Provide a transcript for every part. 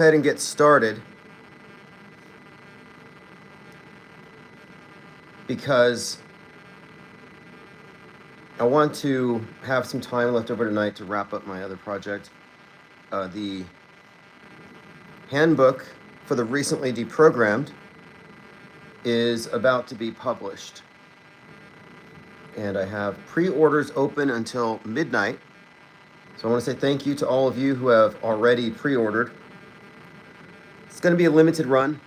ahead and get started because I want to have some time left over tonight to wrap up my other project. The handbook for the recently deprogrammed is about to be published. And I have pre-orders open until midnight. So I want to say thank you to all of you who have already pre-ordered. It's going to be a limited run,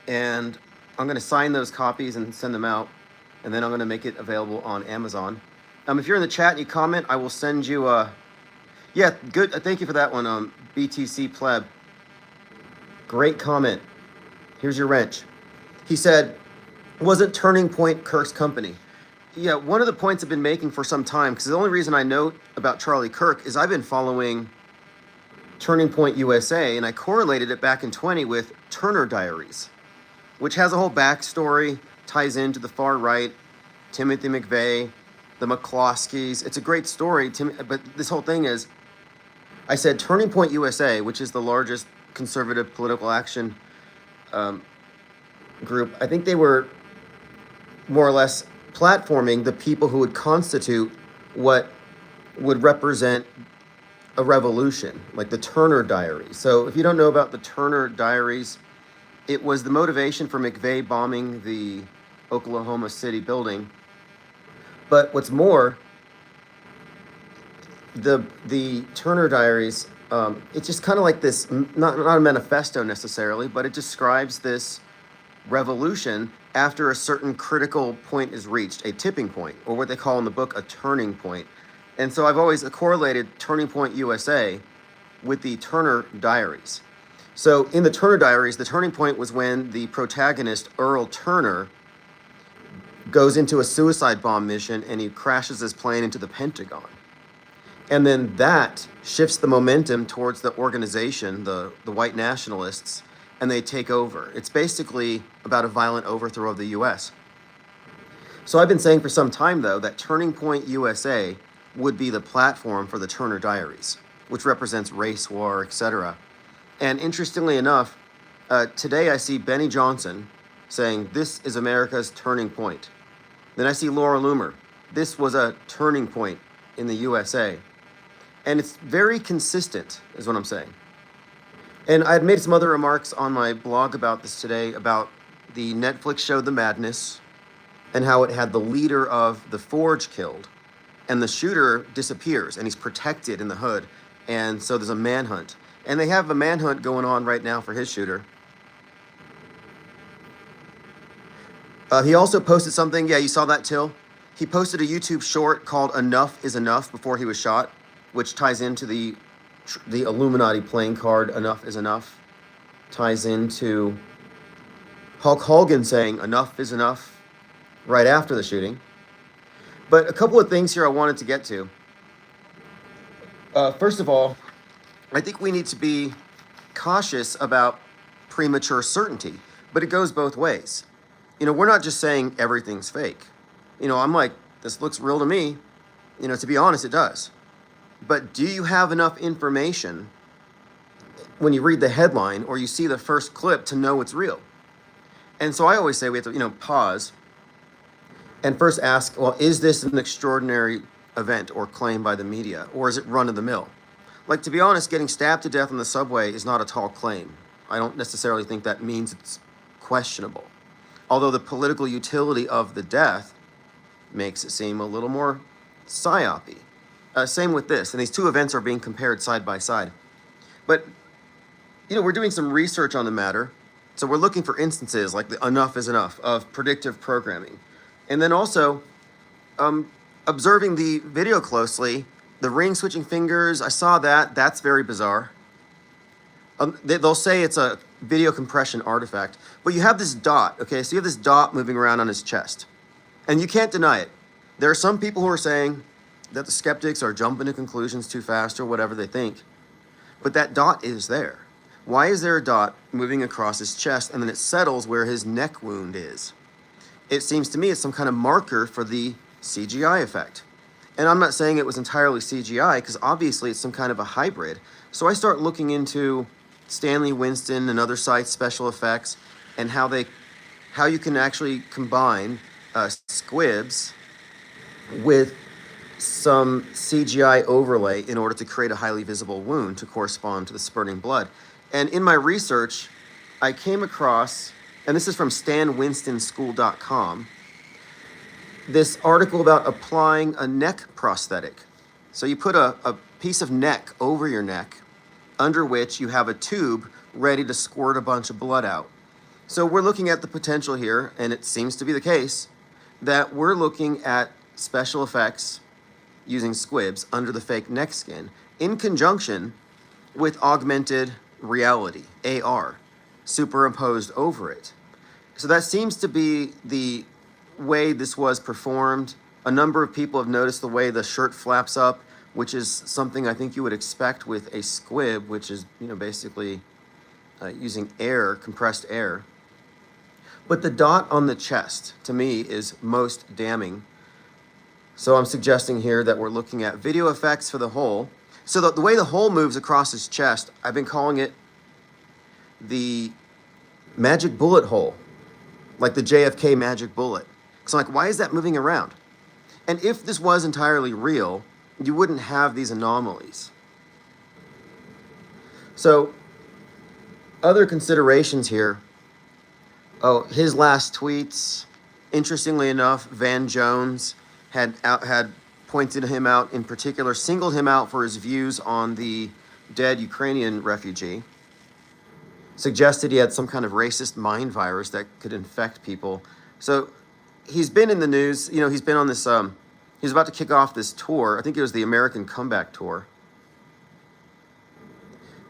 and I'm going to sign those copies and send them out, and then I'm going to make it available on Amazon. If you're in the chat and you comment, I will send you a... Yeah, good. Thank you for that one, BTC Pleb. Great comment. Here's your wrench. He said, wasn't Turning Point Kirk's company? Yeah, one of the points I've been making for some time, because the only reason I know about Charlie Kirk is I've been following Turning Point USA, and I correlated it back in 20 with Turner Diaries, which has a whole backstory, ties into the far right, Timothy McVeigh, the McCloskeys. It's a great story, but this whole thing is, I said Turning Point USA, which is the largest conservative political action group. I think they were more or less platforming the people who would constitute what would represent a revolution, like the Turner Diaries. So if you don't know about the Turner Diaries, it was the motivation for McVeigh bombing the Oklahoma City building. But what's more, the Turner Diaries, it's just kind of like this, not a manifesto necessarily, but it describes this revolution after a certain critical point is reached, a tipping point, or what they call in the book a turning point. And so I've always correlated Turning Point USA with the Turner Diaries. So in the Turner Diaries, the turning point was when the protagonist, Earl Turner, goes into a suicide bomb mission and he crashes his plane into the Pentagon. And then that shifts the momentum towards the organization, the white nationalists, and they take over. It's basically about a violent overthrow of the US. So I've been saying for some time, though, that Turning Point USA would be the platform for the Turner Diaries, which represents race war, etc. And interestingly enough, today I see Benny Johnson saying, this is America's turning point. Then I see Laura Loomer. This was a turning point in the USA. And it's very consistent, is what I'm saying. And I had made some other remarks on my blog about this today, about the Netflix show The Madness, and how it had the leader of the Forge killed, and the shooter disappears, and he's protected in the hood, and so there's a manhunt. And they have a manhunt going on right now for his shooter. He also posted something, yeah, you saw that, Till? He posted a YouTube short called Enough is Enough before he was shot, which ties into the Illuminati playing card, Enough is Enough. Ties into Hulk Hogan saying, enough is enough, right after the shooting. But a couple of things here I wanted to get to. First of all, I think we need to be cautious about premature certainty, but it goes both ways. You know, we're not just saying everything's fake. You know, I'm like, this looks real to me. You know, to be honest, it does. But do you have enough information when you read the headline or you see the first clip to know it's real? And so I always say we have to, pause and first ask, well, is this an extraordinary event or claim by the media, or is it run-of-the-mill? Like, to be honest, getting stabbed to death on the subway is not a tall claim. I don't necessarily think that means it's questionable. Although the political utility of the death makes it seem a little more psyopy. Same with this, and these two events are being compared side by side. But, we're doing some research on the matter, so we're looking for instances like the enough is enough of predictive programming. And then also, observing the video closely, the ring switching fingers, I saw that. That's very bizarre. They'll say it's a video compression artifact, but you have this dot, okay? So you have this dot moving around on his chest, and you can't deny it. There are some people who are saying that the skeptics are jumping to conclusions too fast or whatever they think, but that dot is there. Why is there a dot moving across his chest and then it settles where his neck wound is? It seems to me it's some kind of marker for the CGI effect. And I'm not saying it was entirely CGI, because obviously it's some kind of a hybrid. So I start looking into Stanley Winston and other sites, special effects, and how you can actually combine SQUIBS with some CGI overlay in order to create a highly visible wound to correspond to the spurting blood. And in my research, I came across, and this is from stanwinstonschool.com, this article about applying a neck prosthetic. So you put a piece of neck over your neck, under which you have a tube ready to squirt a bunch of blood out. So we're looking at the potential here, and it seems to be the case, that we're looking at special effects using SQUIBS under the fake neck skin in conjunction with augmented reality, AR, superimposed over it. So that seems to be the way this was performed. A number of people have noticed the way the shirt flaps up, which is something I think you would expect with a squib, which is, basically using air, compressed air. But the dot on the chest, to me, is most damning. So I'm suggesting here that we're looking at video effects for the hole. So the way the hole moves across his chest, I've been calling it the magic bullet hole, like the JFK magic bullet. So I'm like, why is that moving around? And if this was entirely real, you wouldn't have these anomalies. So other considerations here. Oh, his last tweets, interestingly enough, Van Jones had pointed him out in particular, singled him out for his views on the dead Ukrainian refugee, suggested he had some kind of racist mind virus that could infect people. So he's been in the news, he's been on this, he's about to kick off this tour. I think it was the American Comeback Tour.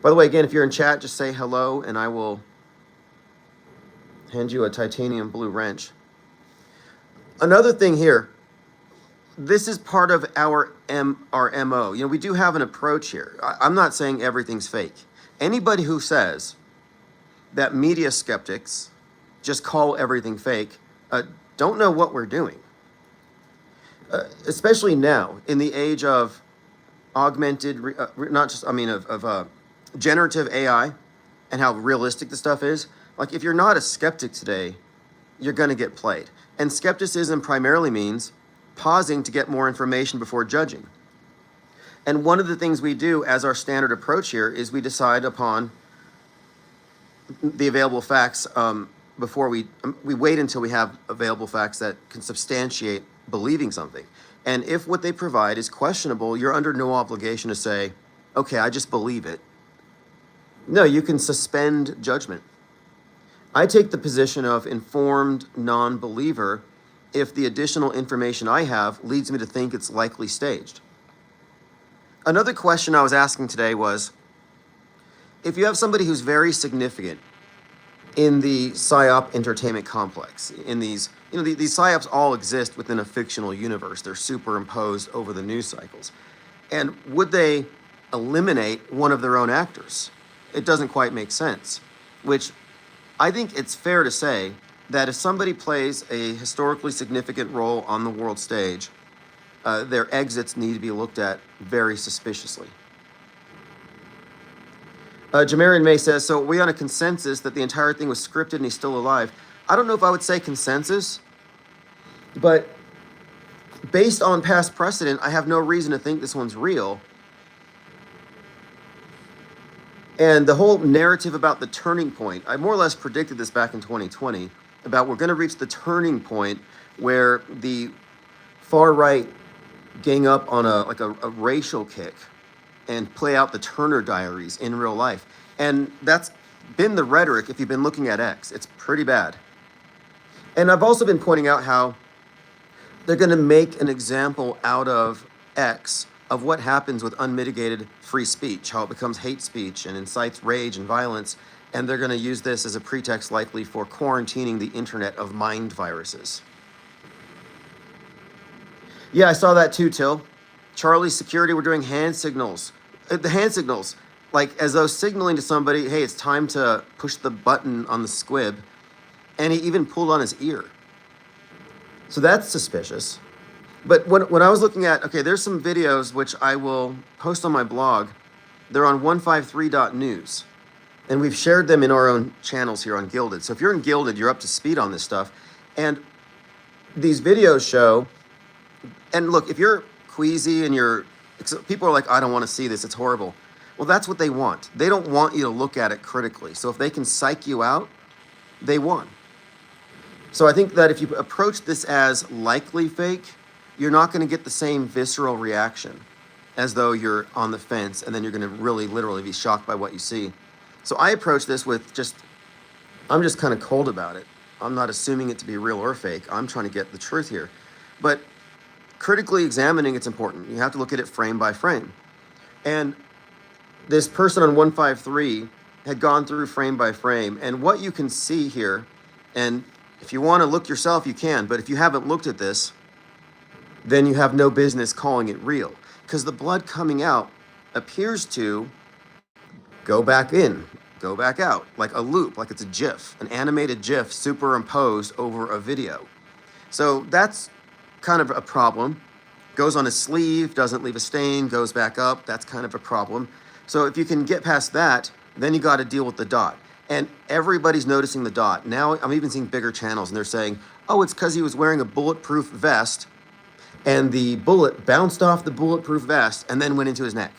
By the way, again, if you're in chat, just say hello and I will hand you a titanium blue wrench. Another thing here, this is part of our MO. We do have an approach here. I'm not saying everything's fake. Anybody who says that media skeptics just call everything fake don't know what we're doing. Especially now, in the age of augmented, generative AI and how realistic the stuff is. Like, if you're not a skeptic today, you're going to get played. And skepticism primarily means pausing to get more information before judging. And one of the things we do as our standard approach here is we decide upon the available facts before we wait until we have available facts that can substantiate believing something. And if what they provide is questionable, you're under no obligation to say, okay, I just believe it. No, you can suspend judgment. I take the position of informed non-believer if the additional information I have leads me to think it's likely staged. Another question I was asking today was, if you have somebody who's very significant in the PSYOP entertainment complex, in these PSYOPs all exist within a fictional universe. They're superimposed over the news cycles. And would they eliminate one of their own actors? It doesn't quite make sense, which I think it's fair to say that if somebody plays a historically significant role on the world stage, their exits need to be looked at very suspiciously. Jamarian May says, so are we on a consensus that the entire thing was scripted and he's still alive? I don't know if I would say consensus, but based on past precedent, I have no reason to think this one's real. And the whole narrative about the turning point, I more or less predicted this back in 2020, about we're going to reach the turning point where the far right gang up on a racial kick and play out the Turner Diaries in real life. And that's been the rhetoric if you've been looking at X. It's pretty bad. And I've also been pointing out how they're going to make an example out of X of what happens with unmitigated free speech, how it becomes hate speech and incites rage and violence, and they're going to use this as a pretext likely for quarantining the internet of mind viruses. Yeah, I saw that too, Till. Charlie's security were doing hand signals. The hand signals, like as though signaling to somebody, hey, it's time to push the button on the squib, and he even pulled on his ear. So that's suspicious. But when I was looking at, okay, there's some videos which I will post on my blog. They're on 153.news. And we've shared them in our own channels here on Gilded. So if you're in Gilded, you're up to speed on this stuff. And these videos show, and look, if you're queasy and people are like, I don't want to see this, it's horrible. Well, that's what they want. They don't want you to look at it critically. So if they can psych you out, they won. So I think that if you approach this as likely fake, you're not going to get the same visceral reaction as though you're on the fence, and then you're going to really literally be shocked by what you see. So I approach this with I'm just kind of cold about it. I'm not assuming it to be real or fake. I'm trying to get the truth here. But critically examining, it's important. You have to look at it frame by frame. And this person on 153 had gone through frame by frame. And what you can see here, and if you want to look yourself, you can. But if you haven't looked at this, then you have no business calling it real. Because the blood coming out appears to go back in, go back out, like a loop, like it's a GIF, an animated GIF superimposed over a video. So that's kind of a problem. Goes on his sleeve, doesn't leave a stain, goes back up. That's kind of a problem. So if you can get past that, then you got to deal with the dot. And everybody's noticing the dot. Now I'm even seeing bigger channels, and they're saying, oh, it's because he was wearing a bulletproof vest, and the bullet bounced off the bulletproof vest and then went into his neck.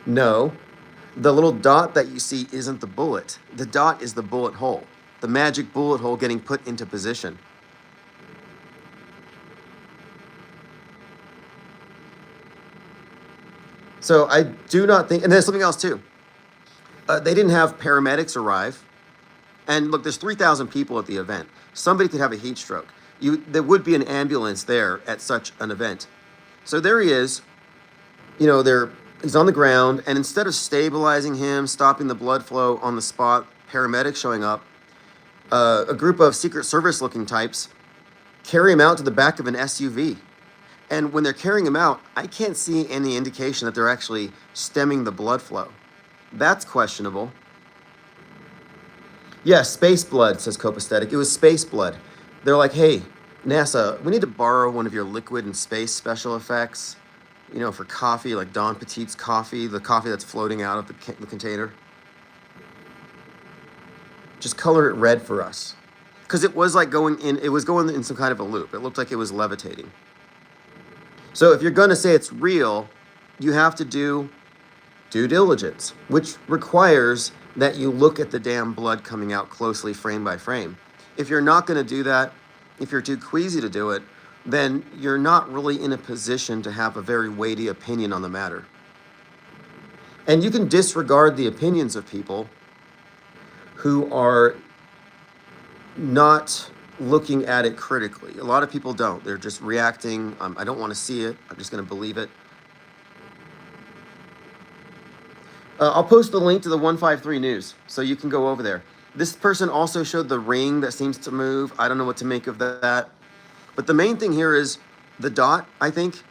No, the little dot that you see isn't the bullet. The dot is the bullet hole, the magic bullet hole getting put into position. So I do not think, and there's something else too. They didn't have paramedics arrive. And look, there's 3,000 people at the event. Somebody could have a heat stroke. There would be an ambulance there at such an event. So there he is, he's on the ground, and instead of stabilizing him, stopping the blood flow on the spot, paramedics showing up, a group of Secret Service looking types carry him out to the back of an SUV. And when they're carrying him out, I can't see any indication that they're actually stemming the blood flow. That's questionable. Yeah, space blood, says Copaesthetic. It was space blood. They're like, hey, NASA, we need to borrow one of your liquid and space special effects, for coffee, like Don Petit's coffee, the coffee that's floating out of the container. Just color it red for us. Because it was going in some kind of a loop. It looked like it was levitating. So if you're going to say it's real, you have to do due diligence, which requires that you look at the damn blood coming out closely frame by frame. If you're not going to do that, if you're too queasy to do it, then you're not really in a position to have a very weighty opinion on the matter. And you can disregard the opinions of people who are not looking at it critically. A lot of people don't. They're just reacting. I don't want to see it. I'm just going to believe it. I'll post the link to the 153 News, so you can go over there. This person also showed the ring that seems to move. I don't know what to make of that. But the main thing here is the dot, I think,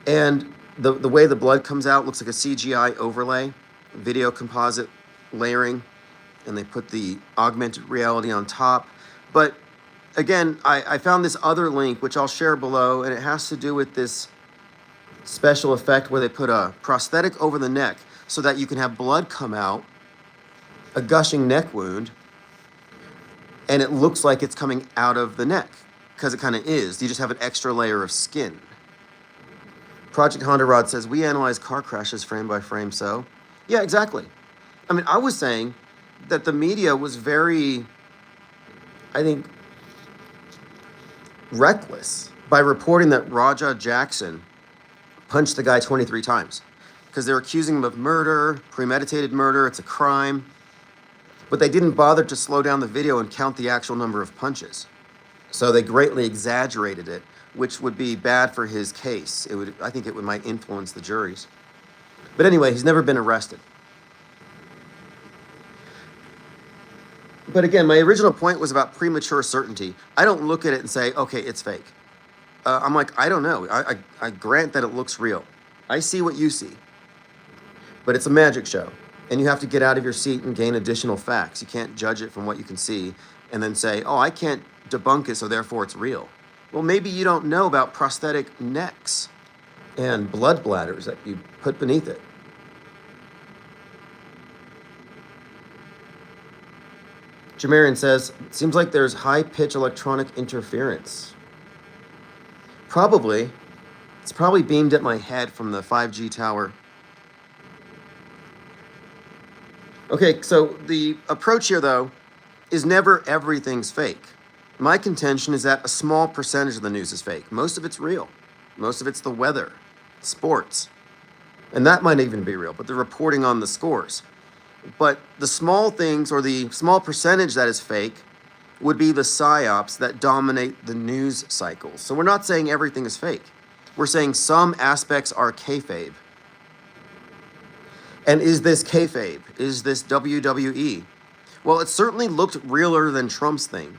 and the way the blood comes out looks like a CGI overlay, video composite layering, and they put the augmented reality on top. But again, I found this other link, which I'll share below, and it has to do with this special effect where they put a prosthetic over the neck so that you can have blood come out, a gushing neck wound, and it looks like it's coming out of the neck, because it kind of is. You just have an extra layer of skin. Project Honda Rod says, we analyze car crashes frame by frame, so. Yeah, exactly. I mean, I was saying that the media was very, I think, reckless by reporting that Raja Jackson punched the guy 23 times. Because they're accusing him of murder, premeditated murder, it's a crime. But they didn't bother to slow down the video and count the actual number of punches. So they greatly exaggerated it, which would be bad for his case. I think it might influence the juries. But anyway, he's never been arrested. But again, my original point was about premature certainty. I don't look at it and say, okay, it's fake. I'm like, I don't know. I grant that it looks real. I see what you see. But it's a magic show. And you have to get out of your seat and gain additional facts. You can't judge it from what you can see and then say, oh, I can't debunk it, so therefore it's real. Well, maybe you don't know about prosthetic necks and blood bladders that you put beneath it. Jamarian says, seems like there's high-pitch electronic interference. Probably. It's probably beamed at my head from the 5G tower. Okay, so the approach here, though, is never everything's fake. My contention is that a small percentage of the news is fake. Most of it's real. Most of it's the weather, sports. And that might even be real, but the reporting on the scores. But the small things, or the small percentage that is fake, would be the PSYOPs that dominate the news cycles. So we're not saying everything is fake. We're saying some aspects are kayfabe. And is this kayfabe? Is this WWE? Well, it certainly looked realer than Trump's thing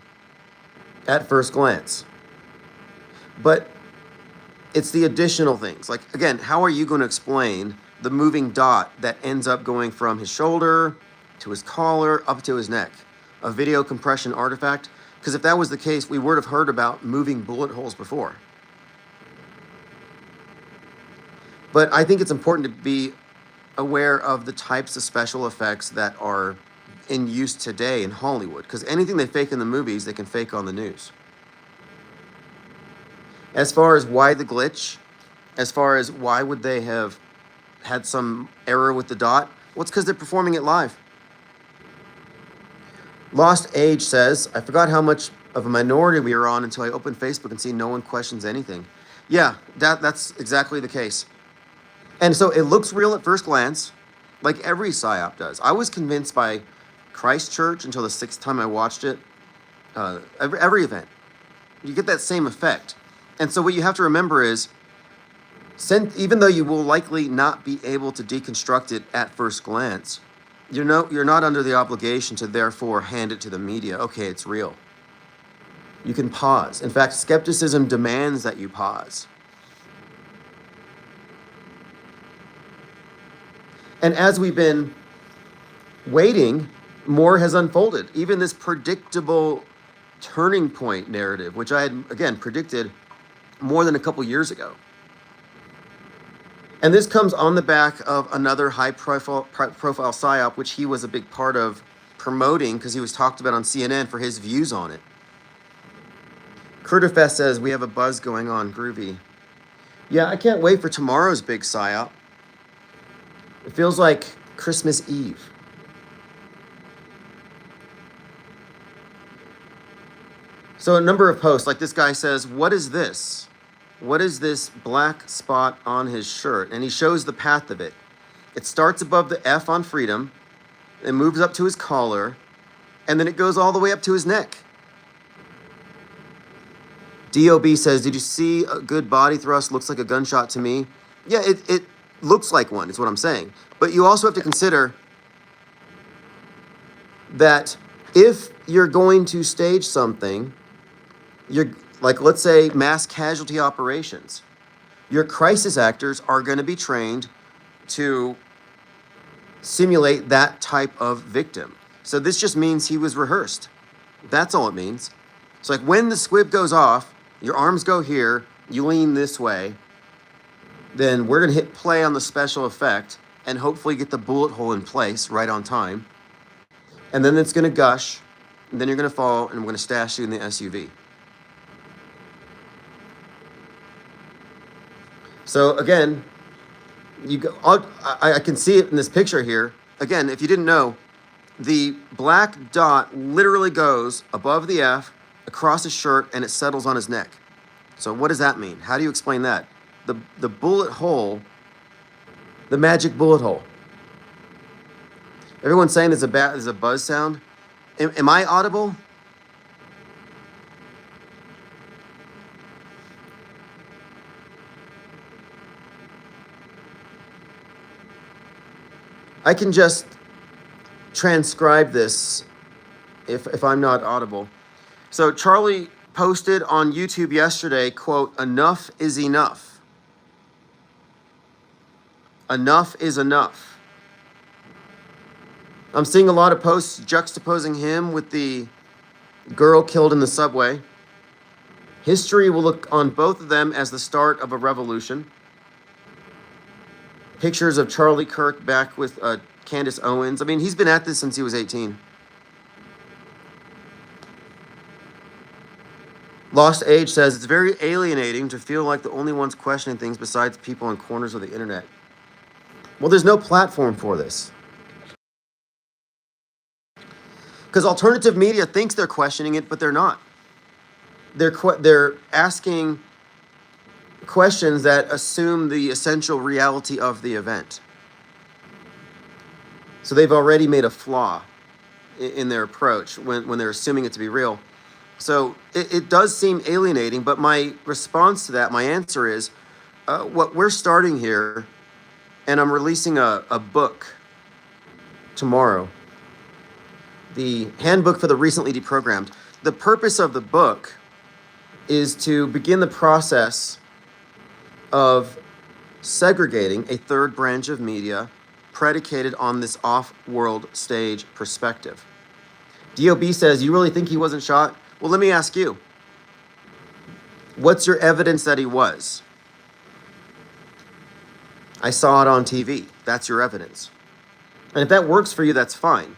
at first glance. But it's the additional things. Like, again, how are you going to explain the moving dot that ends up going from his shoulder to his collar up to his neck? A video compression artifact? Because if that was the case, we would have heard about moving bullet holes before. But I think it's important to be aware of the types of special effects that are in use today in Hollywood, because anything they fake in the movies, they can fake on the news. As far as why the glitch, as far as why would they have had some error with the dot, well, it's because they're performing it live. Lost Age says, I forgot how much of a minority we are on until I open Facebook and see no one questions anything. Yeah, that's exactly the case. And so it looks real at first glance, like every PSYOP does. I was convinced by Christchurch until the 6th time I watched it. Every event, you get that same effect. And so what you have to remember is, even though you will likely not be able to deconstruct it at first glance, you're not under the obligation to therefore hand it to the media. Okay, it's real. You can pause. In fact, skepticism demands that you pause. And as we've been waiting, more has unfolded. Even this predictable turning point narrative, which I had, again, predicted more than a couple years ago. And this comes on the back of another high-profile PSYOP, which he was a big part of promoting because he was talked about on CNN for his views on it. Curtifest says, we have a buzz going on, groovy. Yeah, I can't wait for tomorrow's big PSYOP. It feels like Christmas Eve. So a number of posts, like this guy says, what is this? What is this black spot on his shirt? And he shows the path of it. It starts above the F on freedom, it moves up to his collar, and then it goes all the way up to his neck. DOB says, did you see a good body thrust? Looks like a gunshot to me. Yeah, it looks like one, is what I'm saying. But you also have to consider that if you're going to stage something, you're like, let's say, mass casualty operations, your crisis actors are going to be trained to simulate that type of victim. So this just means he was rehearsed. That's all it means. It's like when the squib goes off, your arms go here, you lean this way, then we're going to hit play on the special effect and hopefully get the bullet hole in place right on time. And then it's going to gush, and then you're going to fall, and we're going to stash you in the SUV. So again, I can see it in this picture here. Again, if you didn't know, the black dot literally goes above the F, across his shirt, and it settles on his neck. So what does that mean? How do you explain that? The bullet hole, the magic bullet hole. Everyone's saying there's a buzz sound. Am I audible? I can just transcribe this if I'm not audible. So Charlie posted on YouTube yesterday, quote, enough is enough. Enough is enough. I'm seeing a lot of posts juxtaposing him with the girl killed in the subway. History will look on both of them as the start of a revolution. Pictures of Charlie Kirk back with Candace Owens. I mean, he's been at this since he was 18. Lost Age says, it's very alienating to feel like the only ones questioning things besides people in corners of the internet. Well, there's no platform for this. Because alternative media thinks they're questioning it, but they're not. They're asking questions that assume the essential reality of the event. So they've already made a flaw in their approach when they're assuming it to be real. So it does seem alienating, but my response to that, my answer is, what we're starting here, and I'm releasing a book tomorrow, the Handbook for the Recently Deprogrammed. The purpose of the book is to begin the process of segregating a third branch of media predicated on this off-world stage perspective. DOB says, you really think he wasn't shot? Well, let me ask you, what's your evidence that he was? I saw it on TV. That's your evidence. And if that works for you, that's fine.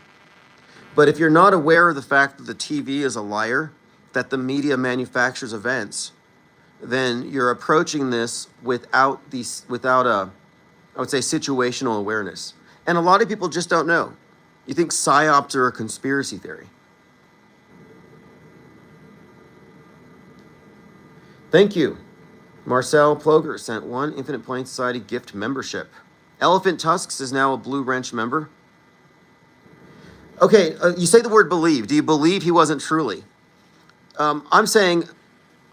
But if you're not aware of the fact that the TV is a liar, that the media manufactures events, then you're approaching this without a, I would say, situational awareness. And a lot of people just don't know. You think PSYOPs are a conspiracy theory. Thank you. Marcel Ploger sent one Infinite Plane Society gift membership. Elephant Tusks is now a Blue Wrench member. Okay, you say the word believe. Do you believe he wasn't truly? I'm saying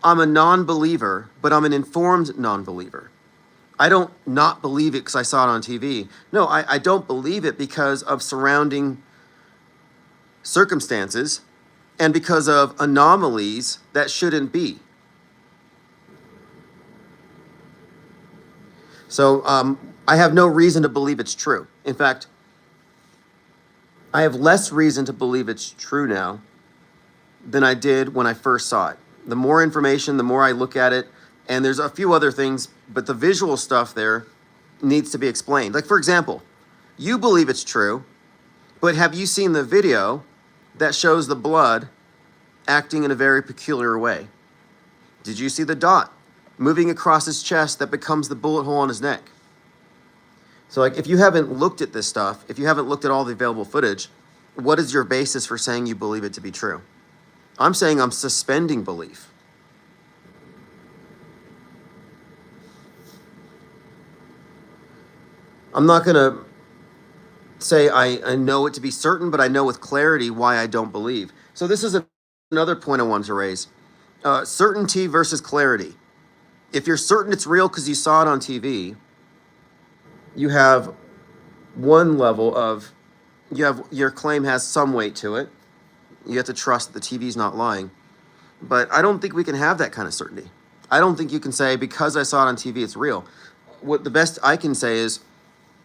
I'm a non-believer, but I'm an informed non-believer. I don't not believe it because I saw it on TV. No, I don't believe it because of surrounding circumstances and because of anomalies that shouldn't be. So I have no reason to believe it's true. In fact, I have less reason to believe it's true now than I did when I first saw it. The more information, the more I look at it, and there's a few other things, but the visual stuff there needs to be explained. Like, for example, you believe it's true, but have you seen the video that shows the blood acting in a very peculiar way? Did you see the dot moving across his chest that becomes the bullet hole on his neck? So, like, if you haven't looked at this stuff, if you haven't looked at all the available footage, what is your basis for saying you believe it to be true? I'm saying I'm suspending belief. I'm not going to say I know it to be certain, but I know with clarity why I don't believe. So this is another point I wanted to raise. Certainty versus clarity. If you're certain it's real because you saw it on TV, you have one level of, your claim has some weight to it. You have to trust that the TV's not lying. But I don't think we can have that kind of certainty. I don't think you can say, because I saw it on TV, it's real. What the best I can say is,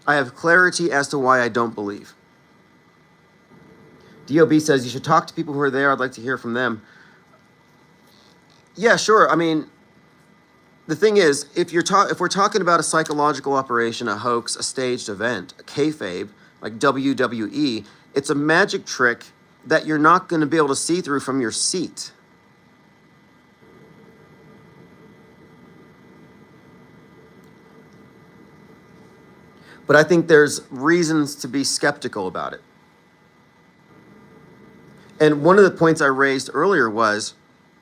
I have clarity as to why I don't believe. DOB says, you should talk to people who are there. I'd like to hear from them. Yeah, sure. I mean, the thing is, if we're talking about a psychological operation, a hoax, a staged event, a kayfabe, like WWE, it's a magic trick that you're not going to be able to see through from your seat. But I think there's reasons to be skeptical about it. And one of the points I raised earlier was,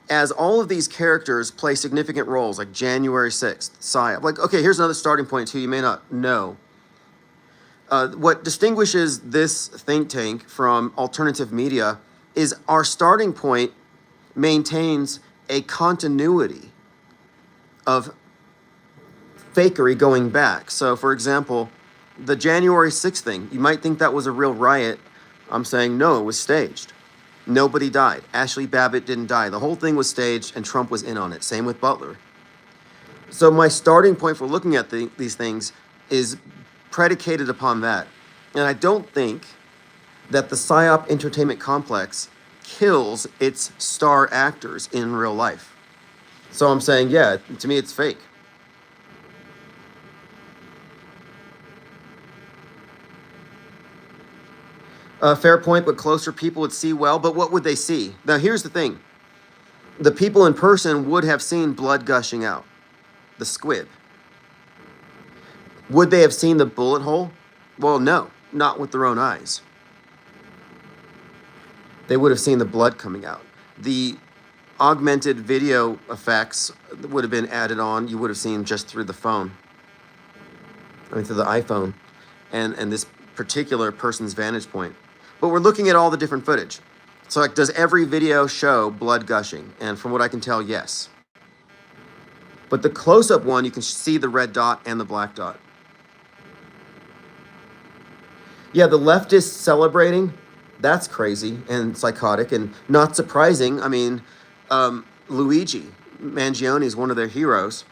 as all of these characters play significant roles, like January 6th, PSYOP, like, okay, here's another starting point too, you may not know. What distinguishes this think tank from alternative media is our starting point maintains a continuity of fakery going back. So, for example, the January 6th thing, you might think that was a real riot. I'm saying, no, it was staged. Nobody died. Ashley Babbitt didn't die. The whole thing was staged, and Trump was in on it. Same with Butler. So my starting point for looking at these things is predicated upon that. And I don't think that the PSYOP entertainment complex kills its star actors in real life. So I'm saying, yeah, to me it's fake. Fair point, but closer people would see well. But what would they see? Now, here's the thing. the people in person would have seen blood gushing out, the squib. Would they have seen the bullet hole? Well, no, not with their own eyes. They would have seen the blood coming out. The augmented video effects would have been added on. You would have seen just through the phone. I mean, through the iPhone and this particular person's vantage point. But we're looking at all the different footage. So like, does every video show blood gushing? And from what I can tell, yes. But the close-up one, you can see the red dot and the black dot. Yeah, the leftists celebrating, that's crazy and psychotic and not surprising. I mean, Luigi Mangione is one of their heroes.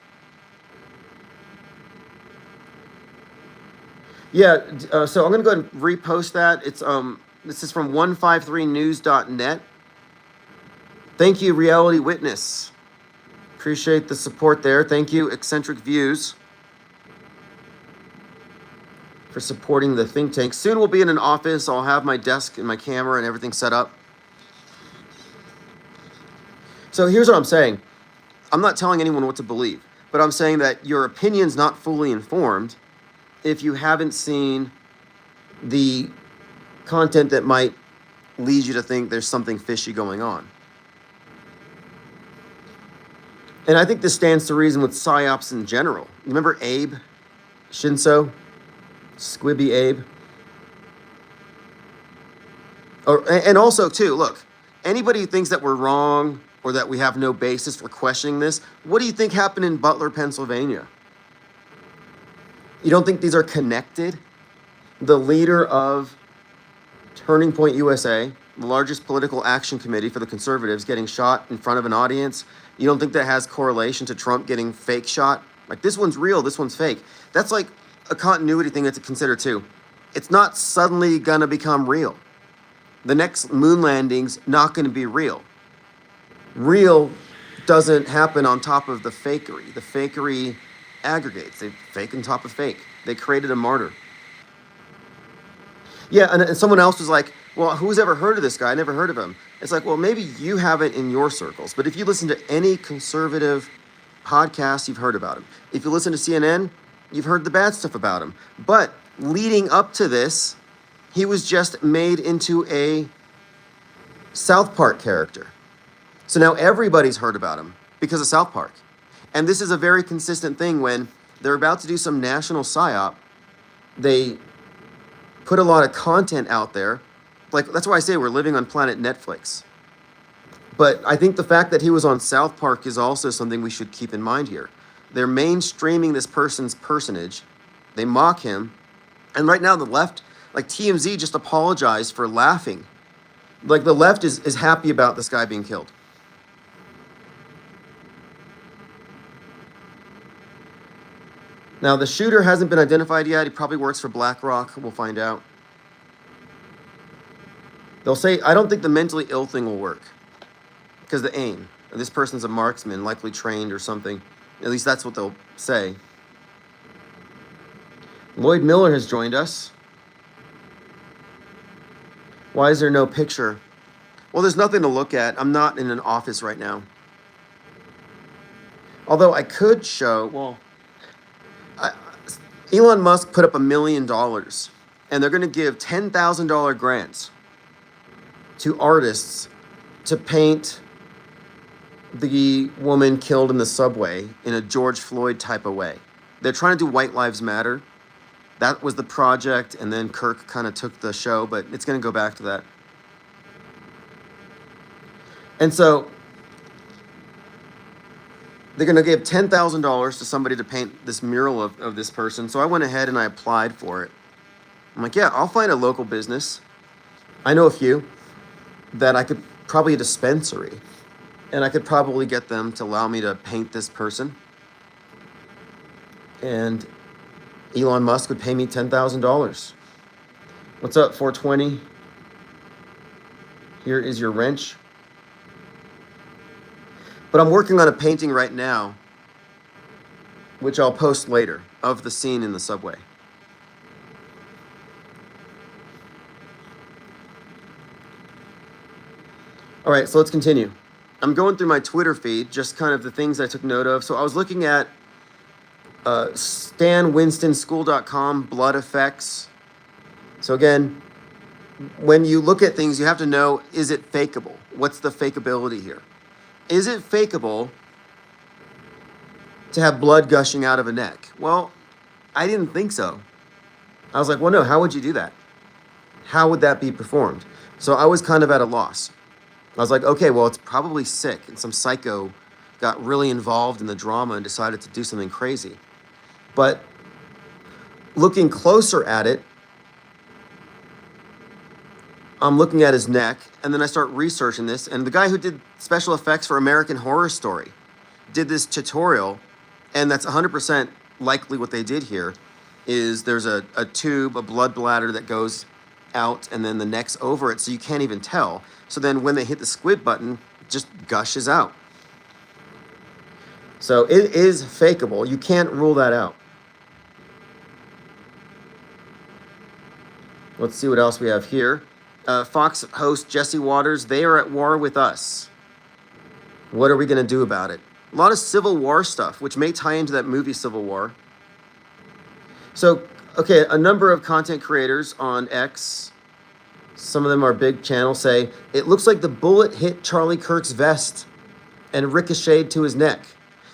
Yeah, so I'm going to go ahead and repost that. It's this is from 153news.net. Thank you, Reality Witness. Appreciate the support there. Thank you, Eccentric Views, for supporting the think tank. Soon we'll be in an office. I'll have my desk and my camera and everything set up. So here's what I'm saying. I'm not telling anyone what to believe, but I'm saying that your opinion's not fully informed if you haven't seen the content that might lead you to think there's something fishy going on. And I think this stands to reason with PSYOPs in general. Remember Abe Shinso? Squibby Abe? And also, too, look, anybody who thinks that we're wrong or that we have no basis for questioning this, what do you think happened in Butler, Pennsylvania? You don't think these are connected? The leader of Turning Point USA, the largest political action committee for the conservatives, getting shot in front of an audience. You don't think that has correlation to Trump getting fake shot? Like, this one's real, this one's fake. That's like a continuity thing to consider too. It's not suddenly gonna become real. The next moon landing's not gonna be real. Real doesn't happen on top of the fakery. The fakery aggregates. They fake on top of fake. They created a martyr. Yeah, and someone else was like, well, who's ever heard of this guy? I never heard of him. It's like, well, maybe you haven't in your circles, but if you listen to any conservative podcast, you've heard about him. If you listen to CNN, you've heard the bad stuff about him. But leading up to this, he was just made into a South Park character. So now everybody's heard about him because of South Park. And this is a very consistent thing when they're about to do some national PSYOP. They put a lot of content out there. Like, that's why I say we're living on planet Netflix. But I think the fact that he was on South Park is also something we should keep in mind here. They're mainstreaming this person's personage. They mock him. And right now the left, like TMZ just apologized for laughing. Like, the left is happy about this guy being killed. Now, the shooter hasn't been identified yet. He probably works for BlackRock. We'll find out. They'll say, I don't think the mentally ill thing will work because the aim. This person's a marksman, likely trained or something. At least that's what they'll say. Lloyd Miller has joined us. Why is there no picture? Well, there's nothing to look at. I'm not in an office right now. Although I could show, well, Elon Musk put up $1 million, and they're going to give $10,000 grants to artists to paint the woman killed in the subway in a George Floyd type of way. They're trying to do White Lives Matter. That was the project, and then Kirk kind of took the show, but it's going to go back to that. And so they're going to give $10,000 to somebody to paint this mural of this person. So I went ahead and I applied for it. I'm like, yeah, I'll find a local business. I know a few that I could, probably a dispensary, and I could probably get them to allow me to paint this person. And Elon Musk would pay me $10,000. What's up, 420? Here is your wrench. But I'm working on a painting right now, which I'll post later, of the scene in the subway. All right, so let's continue. I'm going through my Twitter feed, just kind of the things I took note of. So I was looking at StanWinstonSchool.com, blood effects. So again, when you look at things, you have to know, is it fakeable? What's the fakeability here? Is it fakeable to have blood gushing out of a neck? Well, I didn't think so. I was like, well, no, how would you do that? How would that be performed? So I was kind of at a loss. I was like, okay, well, it's probably sick, and some psycho got really involved in the drama and decided to do something crazy. But looking closer at it, I'm looking at his neck, and then I start researching this, and the guy who did special effects for American Horror Story did this tutorial, and that's 100% likely what they did here, is there's a tube, a blood bladder that goes out, and then the neck's over it, so you can't even tell. So then when they hit the squib button, it just gushes out. So it is fakeable. You can't rule that out. Let's see what else we have here. Fox host Jesse Waters, they are at war with us. What are we going to do about it? A lot of Civil War stuff, which may tie into that movie Civil War. So, okay, a number of content creators on X, some of them are big channels, say, it looks like the bullet hit Charlie Kirk's vest and ricocheted to his neck.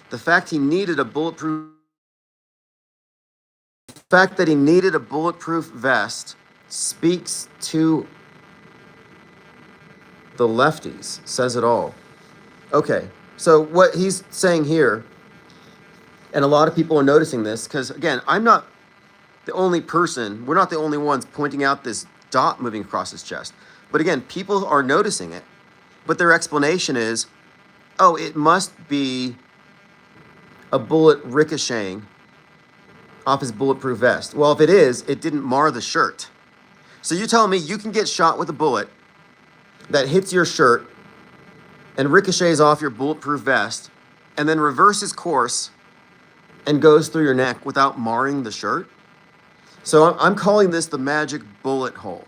The fact that he needed a bulletproof vest speaks to the lefties, says it all. Okay, so what he's saying here, and a lot of people are noticing this, because again, I'm not the only person, we're not the only ones pointing out this dot moving across his chest. But again, people are noticing it, but their explanation is, oh, it must be a bullet ricocheting off his bulletproof vest. Well, if it is, it didn't mar the shirt. So you're telling me you can get shot with a bullet that hits your shirt and ricochets off your bulletproof vest and then reverses course and goes through your neck without marring the shirt? So I'm calling this the magic bullet hole,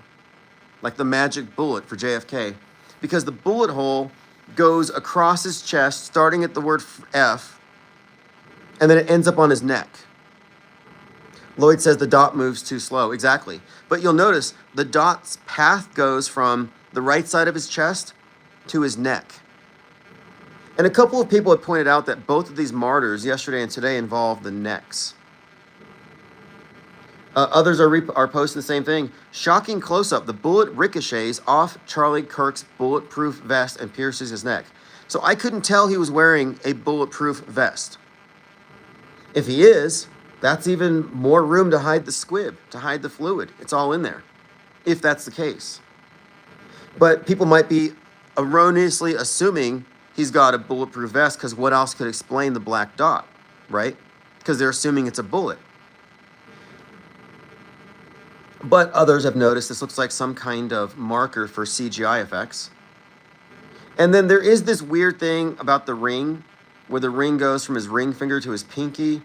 like the magic bullet for JFK, because the bullet hole goes across his chest, starting at the word F, and then it ends up on his neck. Lloyd says the dot moves too slow. Exactly. But you'll notice the dot's path goes from the right side of his chest to his neck. And a couple of people have pointed out that both of these martyrs, yesterday and today, involve the necks. Others are posting the same thing. Shocking close-up. The bullet ricochets off Charlie Kirk's bulletproof vest and pierces his neck. So I couldn't tell he was wearing a bulletproof vest. If he is, that's even more room to hide the squib, to hide the fluid. It's all in there, if that's the case. But people might be erroneously assuming he's got a bulletproof vest, because what else could explain the black dot, right? Because they're assuming it's a bullet. But others have noticed this looks like some kind of marker for CGI effects. And then there is this weird thing about the ring, where the ring goes from his ring finger to his pinky.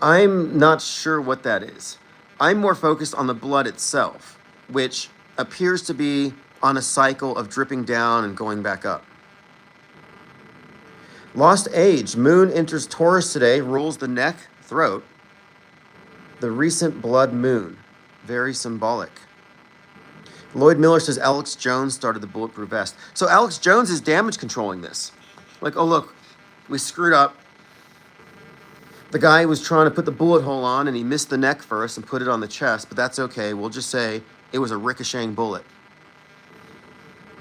I'm not sure what that is. I'm more focused on the blood itself, which appears to be on a cycle of dripping down and going back up. Lost age. Moon enters Taurus today, rules the neck, throat. The recent blood moon. Very symbolic. Lloyd Miller says Alex Jones started the bulletproof vest. So Alex Jones is damage controlling this. Like, oh, look, we screwed up. The guy was trying to put the bullet hole on, and he missed the neck first and put it on the chest, but that's okay. We'll just say it was a ricocheting bullet.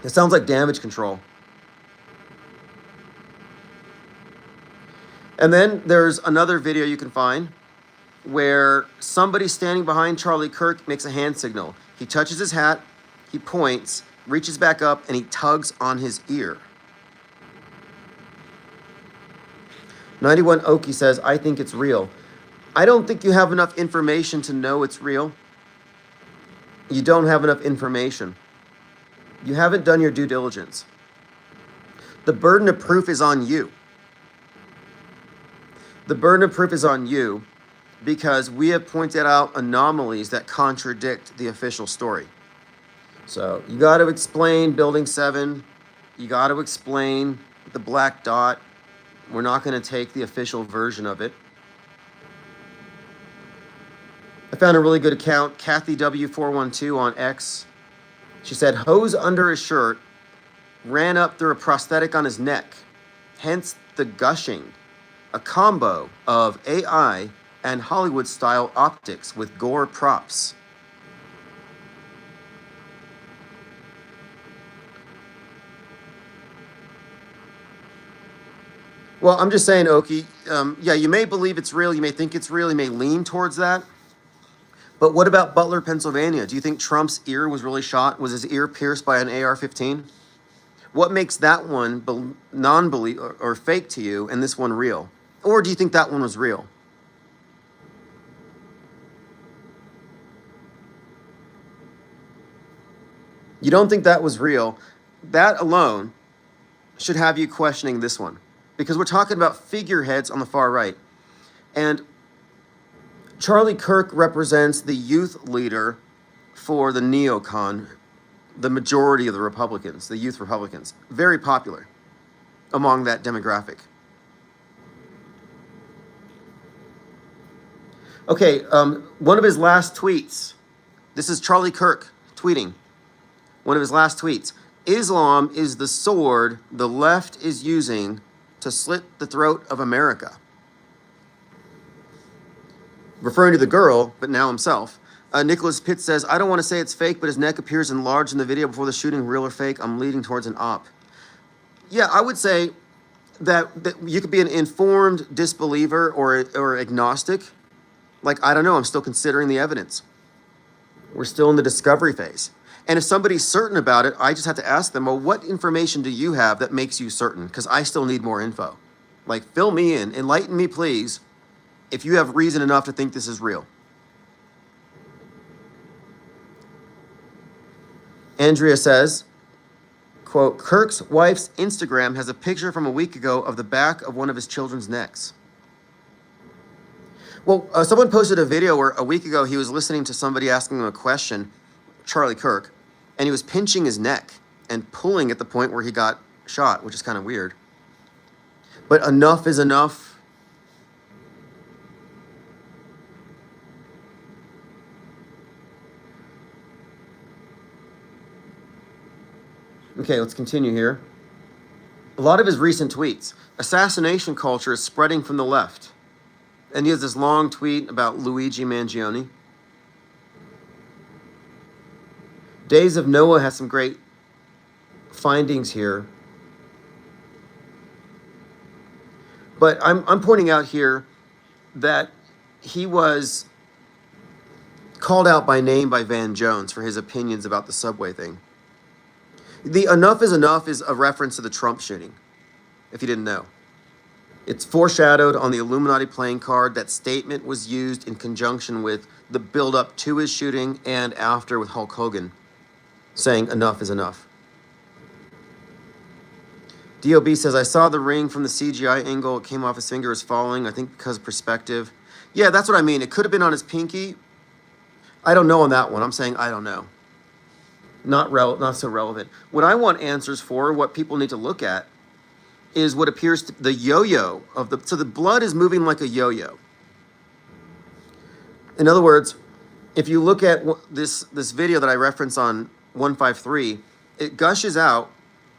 It sounds like damage control. And then there's another video you can find where somebody standing behind Charlie Kirk makes a hand signal. He touches his hat, he points, reaches back up, and he tugs on his ear. 91 Oki says, I think it's real. I don't think you have enough information to know it's real. You don't have enough information. You haven't done your due diligence. The burden of proof is on you. The burden of proof is on you because we have pointed out anomalies that contradict the official story. So you got to explain Building 7. You got to explain the black dot. We're not going to take the official version of it. I found a really good account, Kathy W412 on X. She said, hose under his shirt, ran up through a prosthetic on his neck, hence the gushing, a combo of AI and Hollywood-style optics with gore props. Well, I'm just saying, Oki, yeah, you may believe it's real, you may think it's real, you may lean towards that. But what about Butler, Pennsylvania? Do you think Trump's ear was really shot? Was his ear pierced by an AR-15? What makes that one non-belief or fake to you and this one real? Or do you think that one was real? You don't think that was real? That alone should have you questioning this one. Because we're talking about figureheads on the far right. And Charlie Kirk represents the youth leader for the neocon, the majority of the Republicans, the youth Republicans. Very popular among that demographic. Okay, one of his last tweets. This is Charlie Kirk tweeting. One of his last tweets. Islam is the sword the left is using to slit the throat of America. Referring to the girl, but now himself. Nicholas Pitt says, I don't want to say it's fake, but his neck appears enlarged in the video before the shooting. Real or fake? I'm leading towards an op. Yeah, I would say that you could be an informed disbeliever or agnostic. Like, I don't know, I'm still considering the evidence. We're still in the discovery phase. And if somebody's certain about it, I just have to ask them, well, what information do you have that makes you certain? Because I still need more info. Like, fill me in, enlighten me, please, if you have reason enough to think this is real. Andrea says, quote, Kirk's wife's Instagram has a picture from a week ago of the back of one of his children's necks. Well, someone posted a video where a week ago he was listening to somebody asking him a question, Charlie Kirk, and he was pinching his neck and pulling at the point where he got shot, which is kind of weird. But enough is enough. Okay, let's continue here. A lot of his recent tweets. Assassination culture is spreading from the left. And he has this long tweet about Luigi Mangione. Days of Noah has some great findings here. But I'm pointing out here that he was called out by name by Van Jones for his opinions about the subway thing. The enough is enough is a reference to the Trump shooting, if you didn't know. It's foreshadowed on the Illuminati playing card. That statement was used in conjunction with the build-up to his shooting and after with Hulk Hogan, saying enough is enough. DOB says, I saw the ring from the CGI angle. It came off his finger as falling, I think because of perspective. Yeah, that's what I mean. It could have been on his pinky. I don't know on that one. I'm saying I don't know. Not so relevant. What I want answers for, what people need to look at, is what appears to the yo-yo of the. So the blood is moving like a yo-yo. In other words, if you look at this video that I reference on 153, it gushes out,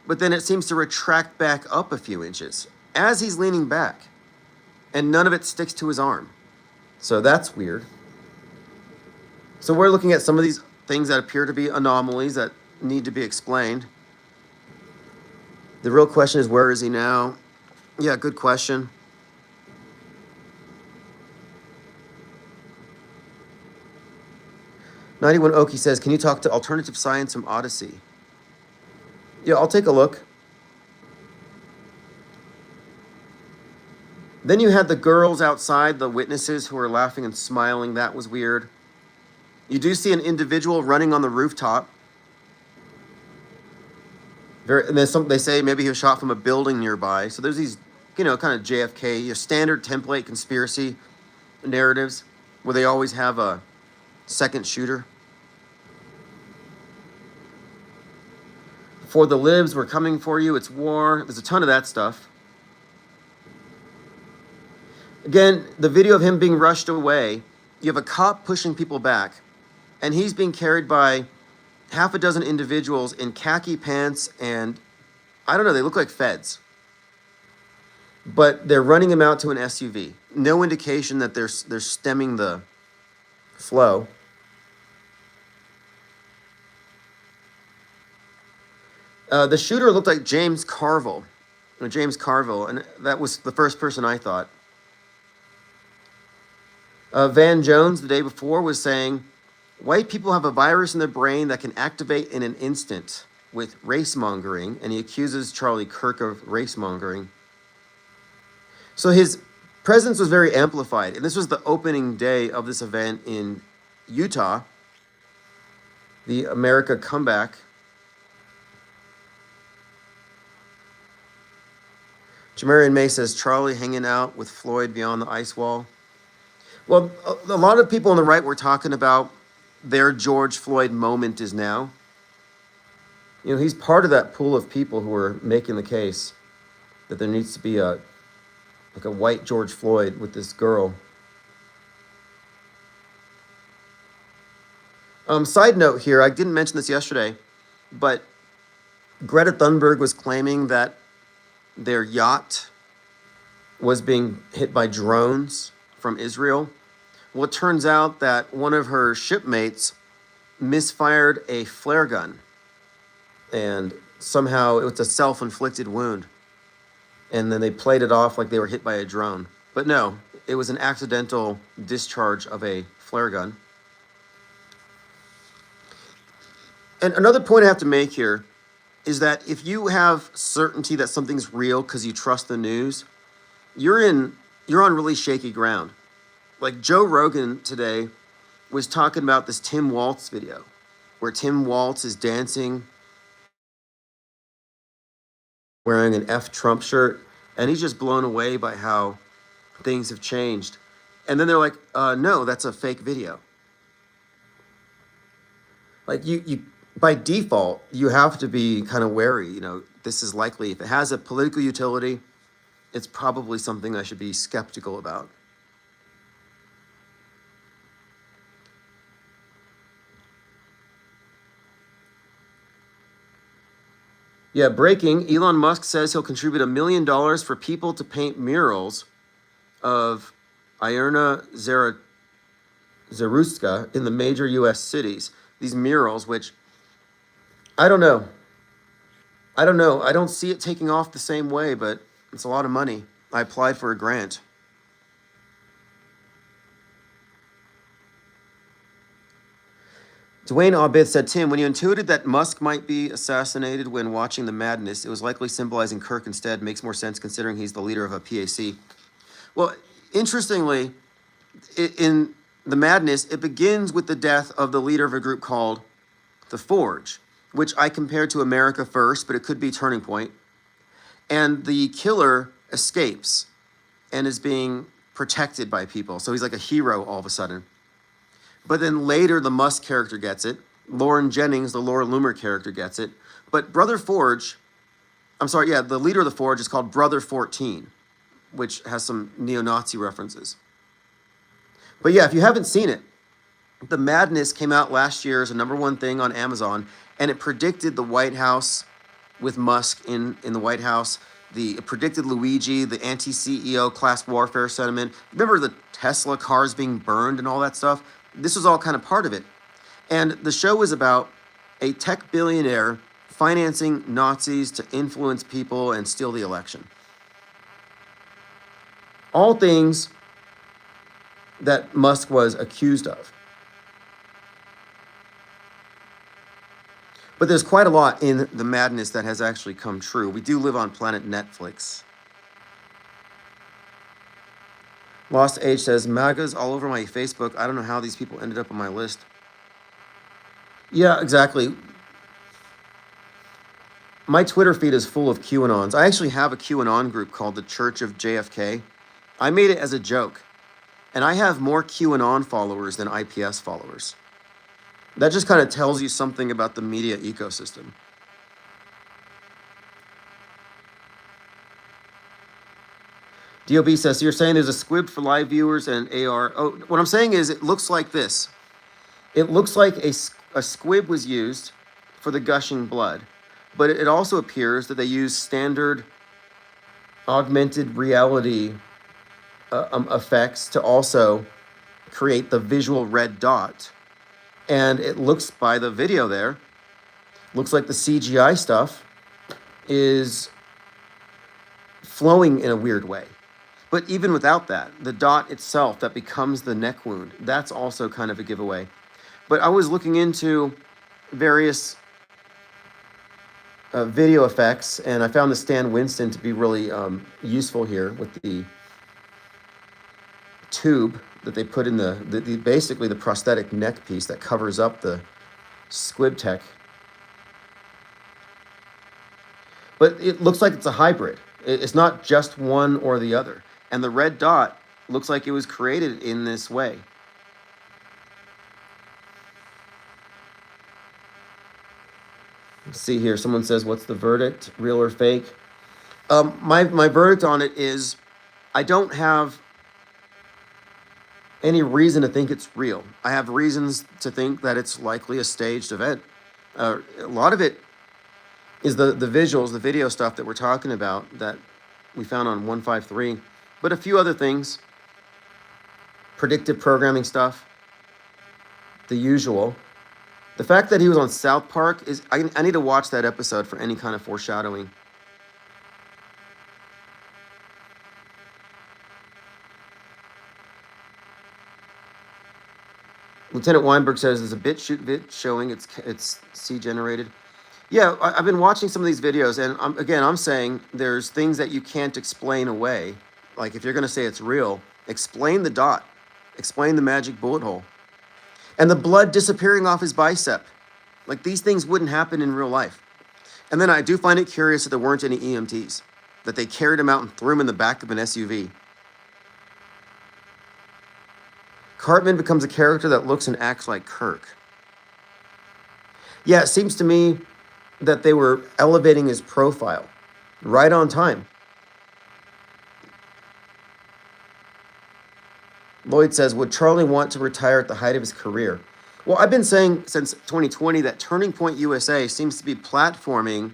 but then it seems to retract back up a few inches as he's leaning back, and none of it sticks to his arm. So that's weird. So we're looking at some of these things that appear to be anomalies that need to be explained. The real question is, where is he now? Yeah, good question. '91 Oki says, can you talk to Alternative Science from Odyssey? Yeah, I'll take a look. Then you had the girls outside, the witnesses who were laughing and smiling. That was weird. You do see an individual running on the rooftop. And they say maybe he was shot from a building nearby. So there's these, kind of JFK, standard template conspiracy narratives where they always have a second shooter. For the libs, we're coming for you. It's war. There's a ton of that stuff. Again, the video of him being rushed away, you have a cop pushing people back, and he's being carried by half a dozen individuals in khaki pants and, I don't know, they look like feds. But they're running him out to an SUV. No indication that they're stemming the flow. The shooter looked like James Carville, and that was the first person I thought. Van Jones, the day before, was saying, white people have a virus in their brain that can activate in an instant with race-mongering, and he accuses Charlie Kirk of race-mongering. So his presence was very amplified, and this was the opening day of this event in Utah, the America Comeback. Jamarian May says, Charlie hanging out with Floyd beyond the ice wall. Well, a lot of people on the right were talking about their George Floyd moment is now. You know, he's part of that pool of people who are making the case that there needs to be a white George Floyd with this girl. Side note here, I didn't mention this yesterday, but Greta Thunberg was claiming that their yacht was being hit by drones from Israel. Well, it turns out that one of her shipmates misfired a flare gun, and somehow it was a self-inflicted wound. And then they played it off like they were hit by a drone. But no, it was an accidental discharge of a flare gun. And another point I have to make here is that if you have certainty that something's real because you trust the news, you're on really shaky ground. Like Joe Rogan today was talking about this Tim Waltz video where Tim Waltz is dancing wearing an F Trump shirt, and he's just blown away by how things have changed. And then they're like, no, that's a fake video. Like you by default, you have to be kind of wary. You know, this is likely, if it has a political utility, it's probably something I should be skeptical about. Yeah, breaking. Elon Musk says he'll contribute $1 million for people to paint murals of Ierna Zaruska in the major U.S. cities. These murals, which, I don't know. I don't see it taking off the same way, but it's a lot of money. I applied for a grant. Dwayne Abith said, Tim, when you intuited that Musk might be assassinated when watching The Madness, it was likely symbolizing Kirk instead. Makes more sense considering he's the leader of a PAC. Well, interestingly, in The Madness, it begins with the death of the leader of a group called The Forge, which I compared to America First, but it could be Turning Point. And the killer escapes and is being protected by people. So he's like a hero all of a sudden. But then later, the Musk character gets it. Lauren Jennings, the Laura Loomer character, gets it. But Brother Forge, the leader of the Forge is called Brother 14, which has some neo-Nazi references. But yeah, if you haven't seen it, The Madness came out last year as a #1 thing on Amazon, and it predicted the White House with Musk in the White House. It predicted Luigi, the anti-CEO class warfare sentiment. Remember the Tesla cars being burned and all that stuff? This was all kind of part of it. And the show was about a tech billionaire financing Nazis to influence people and steal the election. All things that Musk was accused of. But there's quite a lot in The Madness that has actually come true. We do live on planet Netflix. Lost Age says, MAGA's all over my Facebook. I don't know how these people ended up on my list. Yeah, exactly. My Twitter feed is full of QAnons. I actually have a QAnon group called the Church of JFK. I made it as a joke. And I have more QAnon followers than IPS followers. That just kind of tells you something about the media ecosystem. DOB says, so you're saying there's a squib for live viewers and AR. Oh, what I'm saying is it looks like this. It looks like a squib was used for the gushing blood, but it also appears that they use standard augmented reality effects to also create the visual red dot. And it looks, by the video there, looks like the CGI stuff is flowing in a weird way. But even without that, the dot itself that becomes the neck wound, that's also kind of a giveaway. But I was looking into various video effects, and I found the Stan Winston to be really useful here with the tube that they put in the basically the prosthetic neck piece that covers up the squib tech. But it looks like it's a hybrid. It's not just one or the other. And the red dot looks like it was created in this way. Let's see here. Someone says, what's the verdict? Real or fake? My verdict on it is I don't have any reason to think it's real. I have reasons to think that it's likely a staged event. A lot of it is the visuals, the video stuff that we're talking about that we found on 153, but a few other things, predictive programming stuff, the usual. The fact that he was on South Park is, I need to watch that episode for any kind of foreshadowing. Lieutenant Weinberg says there's a bit showing it's C generated. Yeah, I've been watching some of these videos, and I'm saying there's things that you can't explain away. Like if you're going to say it's real, explain the dot, explain the magic bullet hole, and the blood disappearing off his bicep. Like these things wouldn't happen in real life. And then I do find it curious that there weren't any EMTs, that they carried him out and threw him in the back of an SUV. Cartman becomes a character that looks and acts like Kirk. Yeah, it seems to me that they were elevating his profile right on time. Lloyd says, would Charlie want to retire at the height of his career? Well, I've been saying since 2020 that Turning Point USA seems to be platforming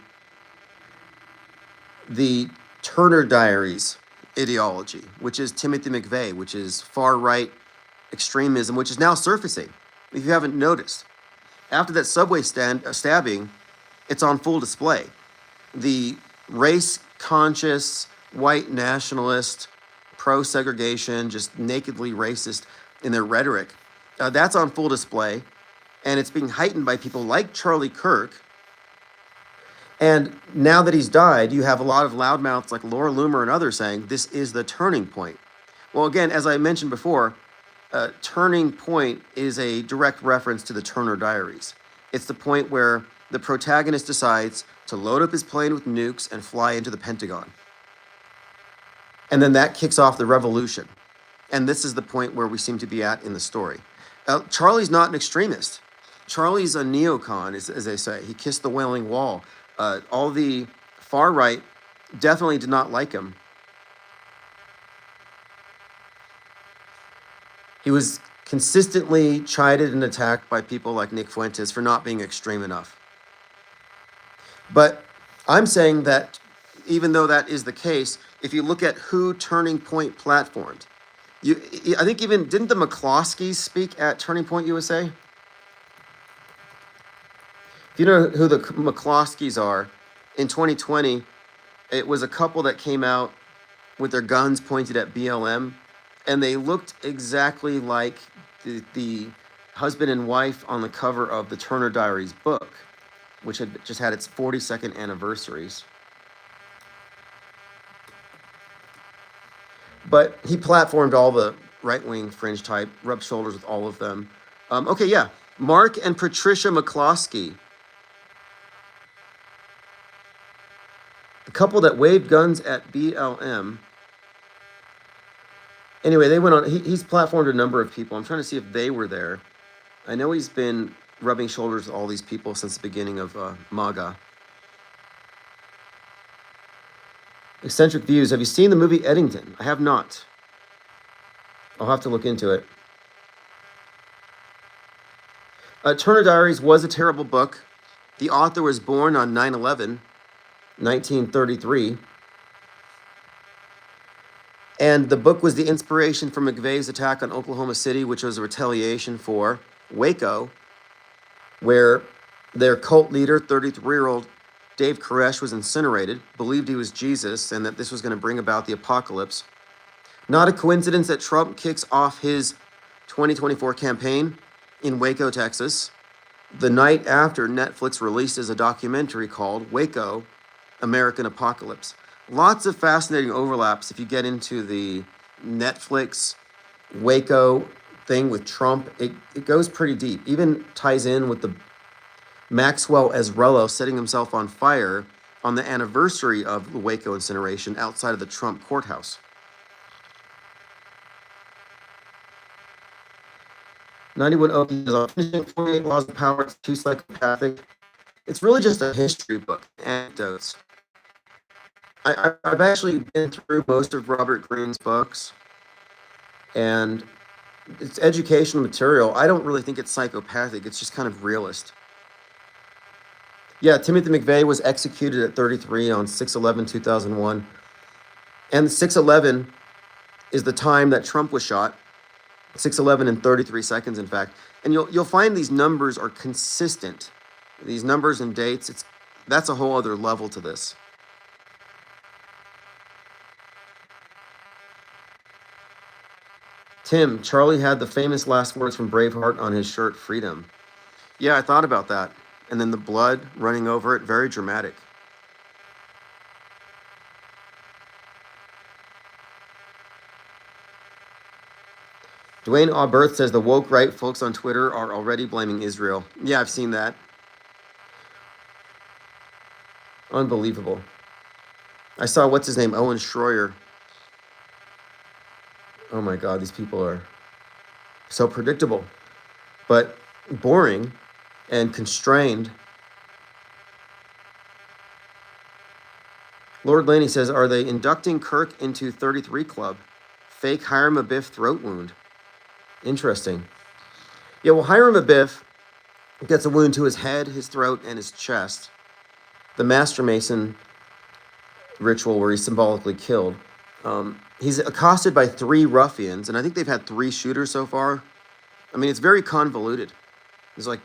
the Turner Diaries ideology, which is Timothy McVeigh, which is far-right extremism, which is now surfacing, if you haven't noticed. After that subway stabbing, it's on full display. The race-conscious, white nationalist, pro-segregation, just nakedly racist in their rhetoric, that's on full display, and it's being heightened by people like Charlie Kirk. And now that he's died, you have a lot of loudmouths like Laura Loomer and others saying this is the turning point. Well, again, as I mentioned before, Turning Point is a direct reference to the Turner Diaries. It's the point where the protagonist decides to load up his plane with nukes and fly into the Pentagon. And then that kicks off the revolution. And this is the point where we seem to be at in the story. Charlie's not an extremist. Charlie's a neocon, as they say. He kissed the Wailing Wall. All the far right definitely did not like him. He was consistently chided and attacked by people like Nick Fuentes for not being extreme enough. But I'm saying that even though that is the case, if you look at who Turning Point platformed, I think even, didn't the McCloskeys speak at Turning Point USA? If you know who the McCloskeys are, in 2020, it was a couple that came out with their guns pointed at BLM, and they looked exactly like the husband and wife on the cover of the Turner Diaries book, which had just had its 42nd anniversaries. But he platformed all the right-wing fringe type, rubbed shoulders with all of them. Okay, yeah. Mark and Patricia McCloskey. The couple that waved guns at BLM. Anyway, they went on, he's platformed a number of people. I'm trying to see if they were there. I know he's been rubbing shoulders with all these people since the beginning of MAGA. Eccentric Views. Have you seen the movie Eddington? I have not. I'll have to look into it. Turner Diaries was a terrible book. The author was born on 9/11, 1933. And the book was the inspiration for McVeigh's attack on Oklahoma City, which was a retaliation for Waco, where their cult leader, 33-year-old Dave Koresh, was incinerated, believed he was Jesus, and that this was going to bring about the apocalypse. Not a coincidence that Trump kicks off his 2024 campaign in Waco, Texas, the night after Netflix releases a documentary called Waco, American Apocalypse. Lots of fascinating overlaps if you get into the Netflix Waco thing with Trump. It goes pretty deep. Even ties in with the Maxwell Ezrello setting himself on fire on the anniversary of the Waco incineration outside of the Trump courthouse. 91 Okie says, I'm finishing 48 Laws of Power. It's too psychopathic. It's really just a history book, anecdotes. I've actually been through most of Robert Greene's books, and it's educational material. I don't really think it's psychopathic. It's just kind of realist. Yeah, Timothy McVeigh was executed at 33 on 6/11/2001. And 6/11 is the time that Trump was shot. 6/11 and 33 seconds, in fact. And you'll find these numbers are consistent. These numbers and dates, that's a whole other level to this. Tim, Charlie had the famous last words from Braveheart on his shirt, freedom. Yeah, I thought about that. And then the blood running over it, very dramatic. Dwayne Auberth says the woke right folks on Twitter are already blaming Israel. Yeah, I've seen that. Unbelievable. I saw, what's his name, Owen Schroyer. Oh my God, these people are so predictable, but boring and constrained. Lord Laney says, are they inducting Kirk into 33 Club? Fake Hiram Abiff throat wound. Interesting. Yeah, well, Hiram Abiff gets a wound to his head, his throat, and his chest. The Master Mason ritual where he's symbolically killed. He's accosted by 3 ruffians, and I think they've had 3 shooters so far. I mean, it's very convoluted. It's like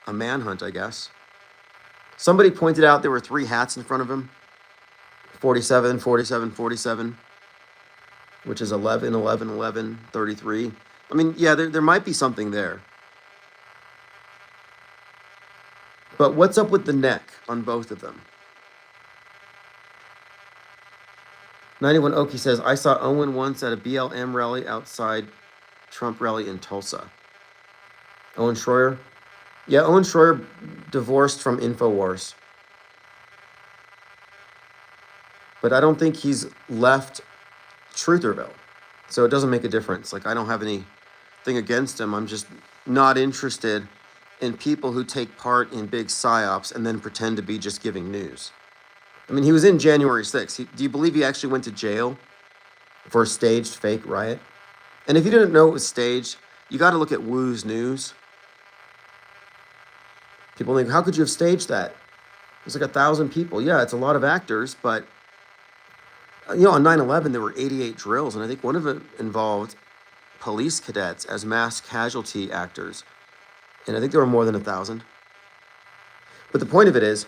a manhunt, I guess. Somebody pointed out there were 3 hats in front of him. 47, 47, 47, which is 11, 11, 11, 33. I mean, yeah, there might be something there. But what's up with the neck on both of them? 91 Okie says, I saw Owen once at a BLM rally outside Trump rally in Tulsa. Owen Schroyer? Yeah, Owen Schroyer divorced from InfoWars. But I don't think he's left Trutherville. So it doesn't make a difference. Like, I don't have anything against him. I'm just not interested in people who take part in big PSYOPs and then pretend to be just giving news. I mean, he was in January 6th. Do you believe he actually went to jail for a staged fake riot? And if you didn't know it was staged, you got to look at Woo's News. People think, how could you have staged that? There's like 1,000 people. Yeah, it's a lot of actors, but you know, on 9/11, there were 88 drills, and I think one of it involved police cadets as mass casualty actors. And I think there were more than 1,000. But the point of it is,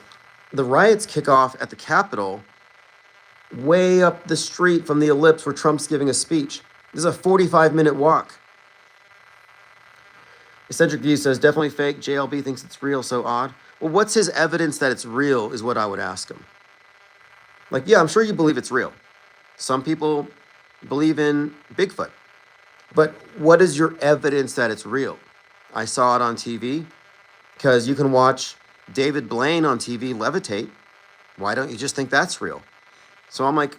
the riots kick off at the Capitol, way up the street from the ellipse where Trump's giving a speech. This is a 45-minute walk. Eccentric View says, definitely fake. JLB thinks it's real, so odd. Well, what's his evidence that it's real is what I would ask him. Like, yeah, I'm sure you believe it's real. Some people believe in Bigfoot. But what is your evidence that it's real? I saw it on TV, because you can watch David Blaine on TV levitate. Why don't you just think that's real? So I'm like,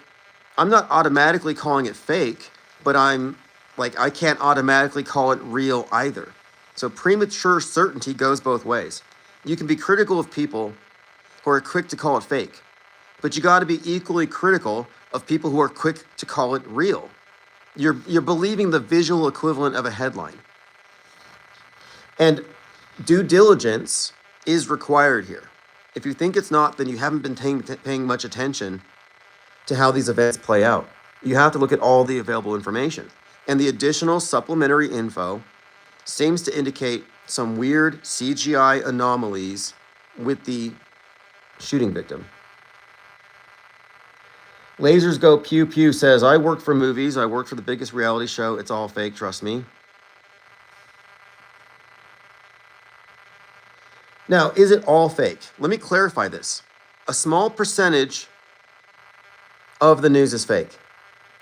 I'm not automatically calling it fake, but I'm like, I can't automatically call it real either. So premature certainty goes both ways. You can be critical of people who are quick to call it fake, but you got to be equally critical of people who are quick to call it real. You're believing the visual equivalent of a headline. And due diligence is required here. If you think it's not, then you haven't been paying much attention to how these events play out. You have to look at all the available information. And the additional supplementary info seems to indicate some weird CGI anomalies with the shooting victim. Lasers Go Pew Pew says, I work for movies. I work for the biggest reality show. It's all fake, trust me. Now, is it all fake? Let me clarify this. A small percentage of the news is fake.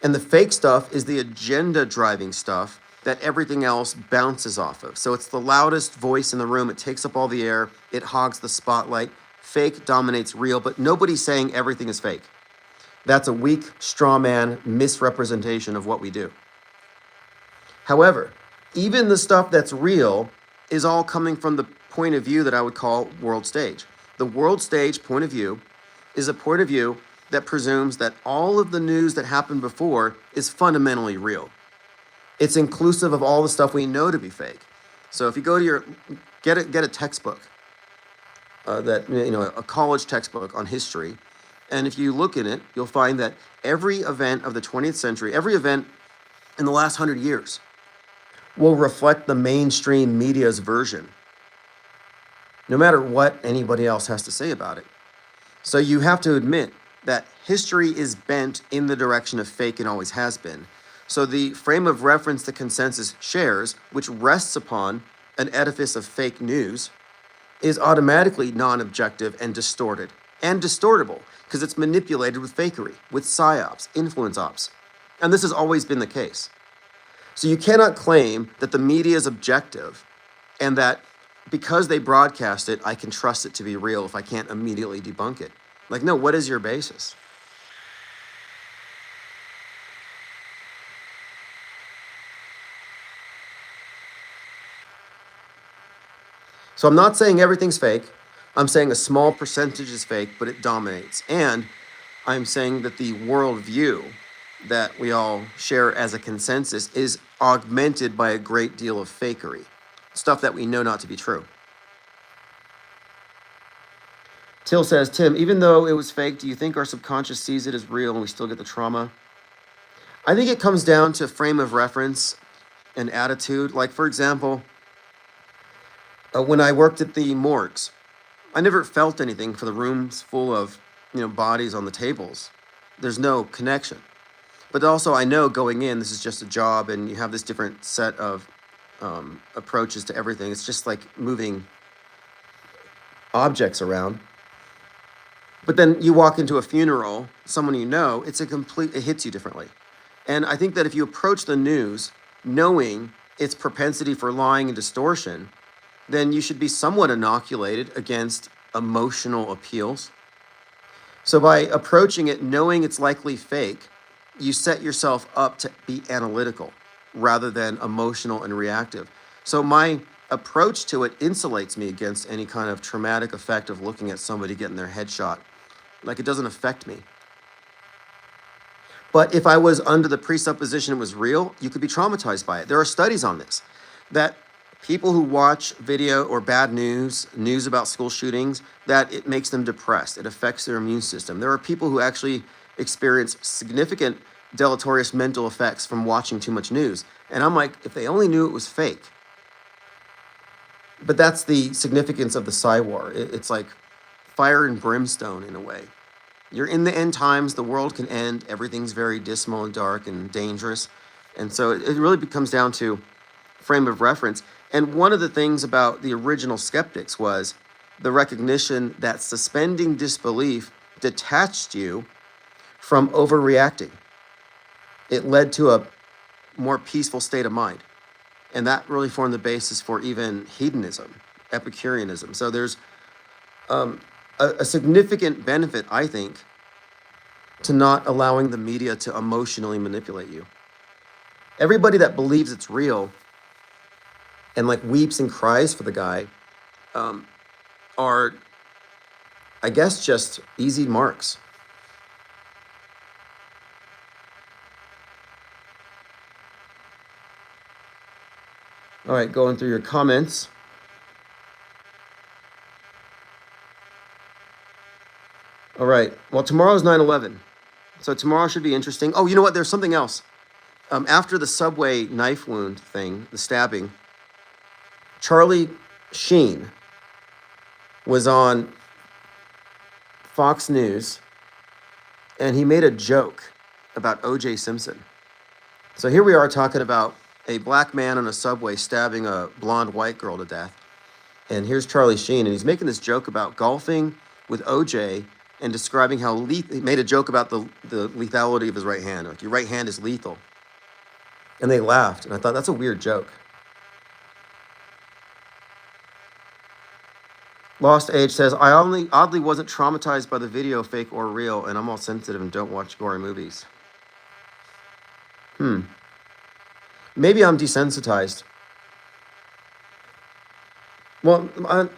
And the fake stuff is the agenda-driving stuff that everything else bounces off of. So it's the loudest voice in the room. It takes up all the air. It hogs the spotlight. Fake dominates real, but nobody's saying everything is fake. That's a weak, straw man misrepresentation of what we do. However, even the stuff that's real is all coming from the point of view that I would call world stage. The world stage point of view is a point of view that presumes that all of the news that happened before is fundamentally real. It's inclusive of all the stuff we know to be fake. So if you go to get a textbook, a college textbook on history, and if you look in it, you'll find that every event of the 20th century, every event in the last 100 years, will reflect the mainstream media's version, no matter what anybody else has to say about it. So you have to admit that history is bent in the direction of fake and always has been. So the frame of reference the consensus shares, which rests upon an edifice of fake news, is automatically non-objective and distorted, and distortable, because it's manipulated with fakery, with PSYOPS, influence ops. And this has always been the case. So you cannot claim that the media is objective and that because they broadcast it, I can trust it to be real if I can't immediately debunk it. Like, no, what is your basis? So I'm not saying everything's fake. I'm saying a small percentage is fake, but it dominates. And I'm saying that the worldview that we all share as a consensus is augmented by a great deal of fakery, stuff that we know not to be true. Till says, Tim, even though it was fake, do you think our subconscious sees it as real and we still get the trauma? I think it comes down to frame of reference and attitude. Like, for example, when I worked at the morgues, I never felt anything for the rooms full of, bodies on the tables. There's no connection. But also I know going in, this is just a job and you have this different set of approaches to everything. It's just like moving objects around. But then you walk into a funeral, someone you know, it hits you differently. And I think that if you approach the news knowing its propensity for lying and distortion, then you should be somewhat inoculated against emotional appeals. So by approaching it knowing it's likely fake, you set yourself up to be analytical rather than emotional and reactive. So my approach to it insulates me against any kind of traumatic effect of looking at somebody getting their head shot. Like, it doesn't affect me. But if I was under the presupposition it was real, you could be traumatized by it. There are studies on this, that people who watch video or bad news about school shootings, that it makes them depressed. It affects their immune system. There are people who actually experience significant deleterious mental effects from watching too much news. And I'm like, if they only knew it was fake. But that's the significance of the Psy-War. It's like fire and brimstone in a way. You're in the end times, the world can end, everything's very dismal and dark and dangerous. And so it really comes down to frame of reference. And one of the things about the original skeptics was the recognition that suspending disbelief detached you from overreacting. It led to a more peaceful state of mind. And that really formed the basis for even hedonism, Epicureanism. So there's a significant benefit, I think, to not allowing the media to emotionally manipulate you. Everybody that believes it's real and like weeps and cries for the guy are, I guess, just easy marks. All right, going through your comments. All right, well, tomorrow's 9/11. So tomorrow should be interesting. Oh, you know what? There's something else. After the subway knife wound thing, the stabbing, Charlie Sheen was on Fox News, and he made a joke about O.J. Simpson. So here we are talking about a black man on a subway stabbing a blonde white girl to death. And here's Charlie Sheen, and he's making this joke about golfing with O.J. and describing how he made a joke about the lethality of his right hand. Like, your right hand is lethal. And they laughed, and I thought, that's a weird joke. Lost Age says, I oddly wasn't traumatized by the video, fake or real, and I'm all sensitive and don't watch gory movies. Maybe I'm desensitized. Well,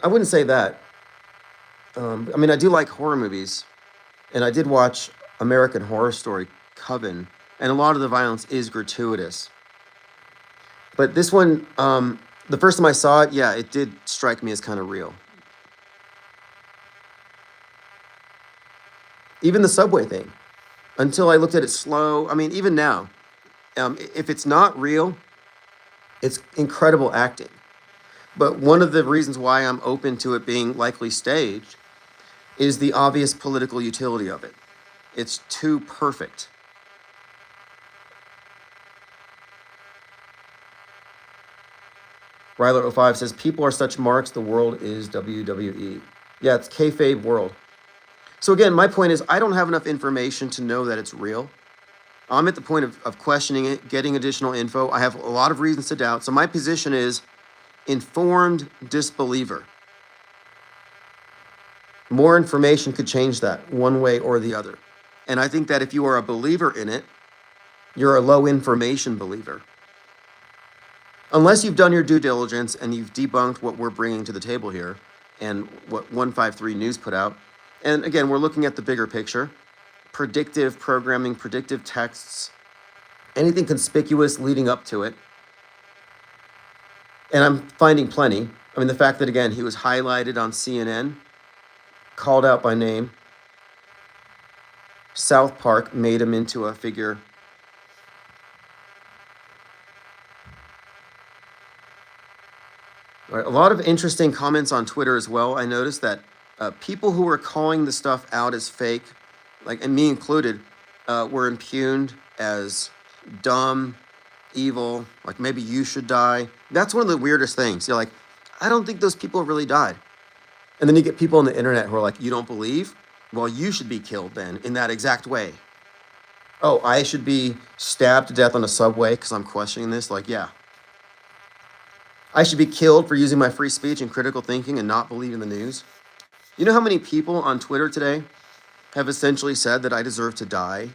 I wouldn't say that. I mean, I do like horror movies, and I did watch American Horror Story Coven, and a lot of the violence is gratuitous. But this one, the first time I saw it, yeah, it did strike me as kind of real. Even the subway thing, until I looked at it slow. I mean, even now, if it's not real, it's incredible acting. But one of the reasons why I'm open to it being likely staged is the obvious political utility of it. It's too perfect. Ryler05 says, people are such marks, the world is WWE. Yeah, it's kayfabe world. So again, my point is, I don't have enough information to know that it's real. I'm at the point of questioning it, getting additional info. I have a lot of reasons to doubt. So my position is informed disbeliever. More information could change that one way or the other. And I think that if you are a believer in it, you're a low information believer. Unless you've done your due diligence and you've debunked what we're bringing to the table here and what 153 News put out. And again, we're looking at the bigger picture. Predictive programming, predictive texts, anything conspicuous leading up to it. And I'm finding plenty. I mean, the fact that, again, he was highlighted on CNN, called out by name. South Park made him into a figure. All right, a lot of interesting comments on Twitter as well. I noticed that people who were calling the stuff out as fake, like, and me included, were impugned as dumb, evil, like maybe you should die. That's one of the weirdest things. You're like, I don't think those people really died. And then you get people on the internet who are like, you don't believe? Well, you should be killed then in that exact way. Oh, I should be stabbed to death on a subway because I'm questioning this? Like, yeah. I should be killed for using my free speech and critical thinking and not believing the news. You know how many people on Twitter today have essentially said that I deserve to die?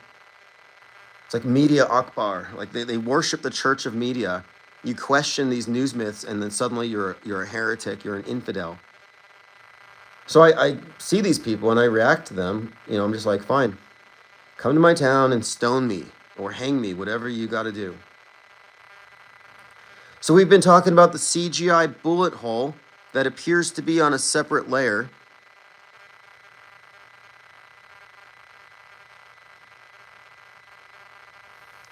It's like media Akbar. Like they worship the church of media. You question these news myths, and then suddenly you're a heretic, you're an infidel. So I see these people and I react to them. You know, I'm just like, fine, come to my town and stone me or hang me, whatever you got to do. So we've been talking about the CGI bullet hole that appears to be on a separate layer.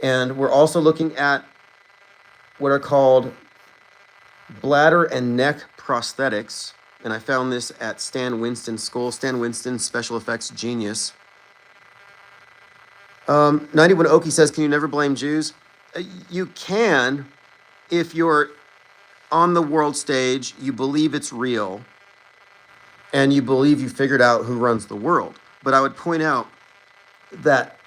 And we're also looking at what are called bladder and neck prosthetics. And I found this at Stan Winston's school. Stan Winston, special effects genius. 91 Oki says, can you never blame Jews? You can if you're on the world stage, you believe it's real, and you believe you figured out who runs the world. But I would point out that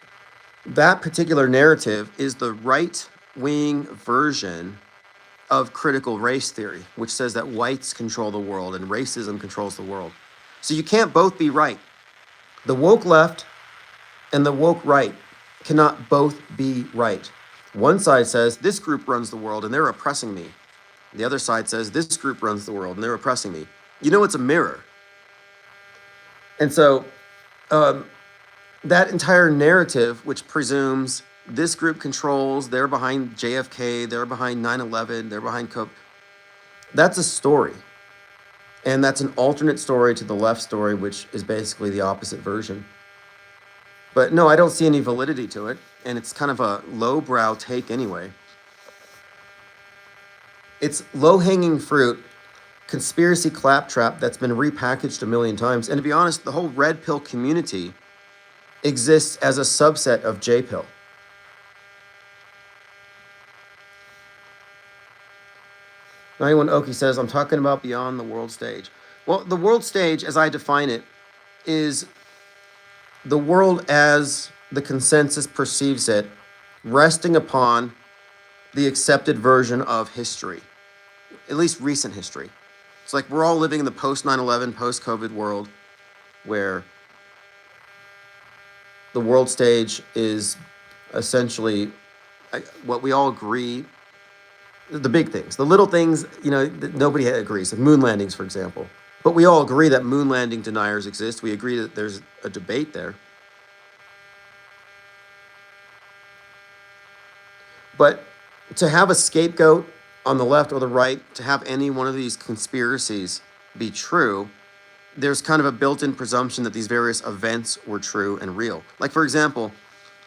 that particular narrative is the right-wing version of critical race theory, which says that whites control the world and racism controls the world. So you can't both be right. The woke left and the woke right cannot both be right. One side says, this group runs the world and they're oppressing me. The other side says, this group runs the world and they're oppressing me. You know, it's a mirror. And so that entire narrative, which presumes this group controls, they're behind JFK, they're behind 9/11, they're behind COVID. That's a story. And that's an alternate story to the left story, which is basically the opposite version. But no, I don't see any validity to it. And it's kind of a lowbrow take anyway. It's low-hanging fruit, conspiracy claptrap that's been repackaged a million times. And to be honest, the whole red pill community exists as a subset of J pill. Anyone Oki says, I'm talking about beyond the world stage. Well, the world stage, as I define it, is the world as the consensus perceives it, resting upon the accepted version of history, at least recent history. It's like we're all living in the post 9/11, post COVID world where the world stage is essentially what we all agree, the big things. The little things, nobody agrees. Like moon landings, for example. But we all agree that moon landing deniers exist. We agree that there's a debate there. But to have a scapegoat on the left or the right, to have any one of these conspiracies be true, there's kind of a built-in presumption that these various events were true and real. Like, for example,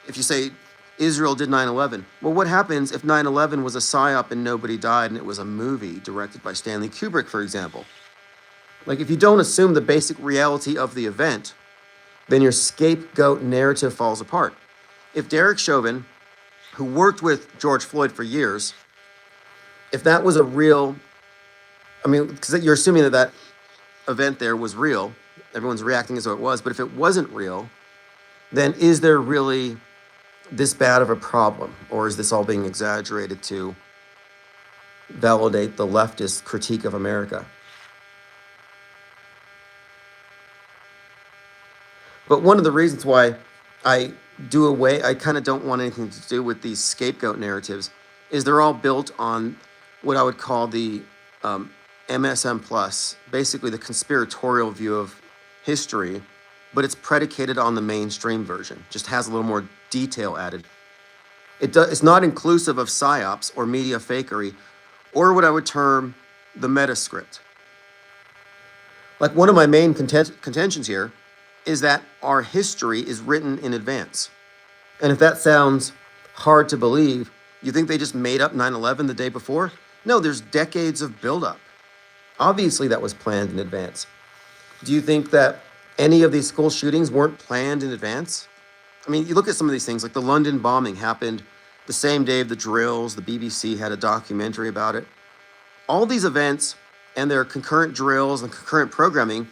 if you say Israel did 9/11, well, what happens if 9/11 was a psyop and nobody died and it was a movie directed by Stanley Kubrick, for example? Like, if you don't assume the basic reality of the event, then your scapegoat narrative falls apart. If Derek Chauvin, who worked with George Floyd for years, if that was a real, because you're assuming that event there was real, everyone's reacting as though it was, but if it wasn't real, then is there really this bad of a problem? Or is this all being exaggerated to validate the leftist critique of America? But one of the reasons why I kind of don't want anything to do with these scapegoat narratives is they're all built on what I would call the MSM plus, basically the conspiratorial view of history, but it's predicated on the mainstream version, just has a little more detail added. It's not inclusive of PSYOPS or media fakery, or what I would term the metascript. Like, one of my main contentions here is that our history is written in advance. And if that sounds hard to believe, you think they just made up 9/11 the day before? No, there's decades of buildup. Obviously, that was planned in advance. Do you think that any of these school shootings weren't planned in advance? You look at some of these things, like the London bombing happened the same day of the drills. The BBC had a documentary about it. All these events and their concurrent drills and concurrent programming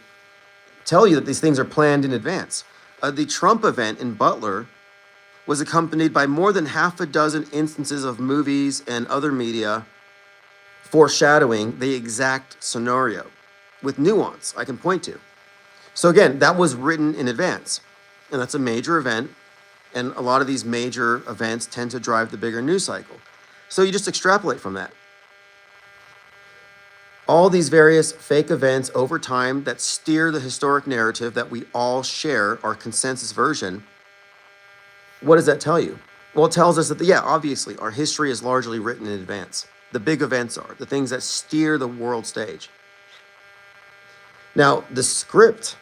tell you that these things are planned in advance. The Trump event in Butler was accompanied by more than half a dozen instances of movies and other media foreshadowing the exact scenario with nuance I can point to. So again, that was written in advance, and that's a major event, and a lot of these major events tend to drive the bigger news cycle. So you just extrapolate from that. All these various fake events over time that steer the historic narrative that we all share, our consensus version, what does that tell you? Well, it tells us that, obviously, our history is largely written in advance. The big events are, the things that steer the world stage. Now, the script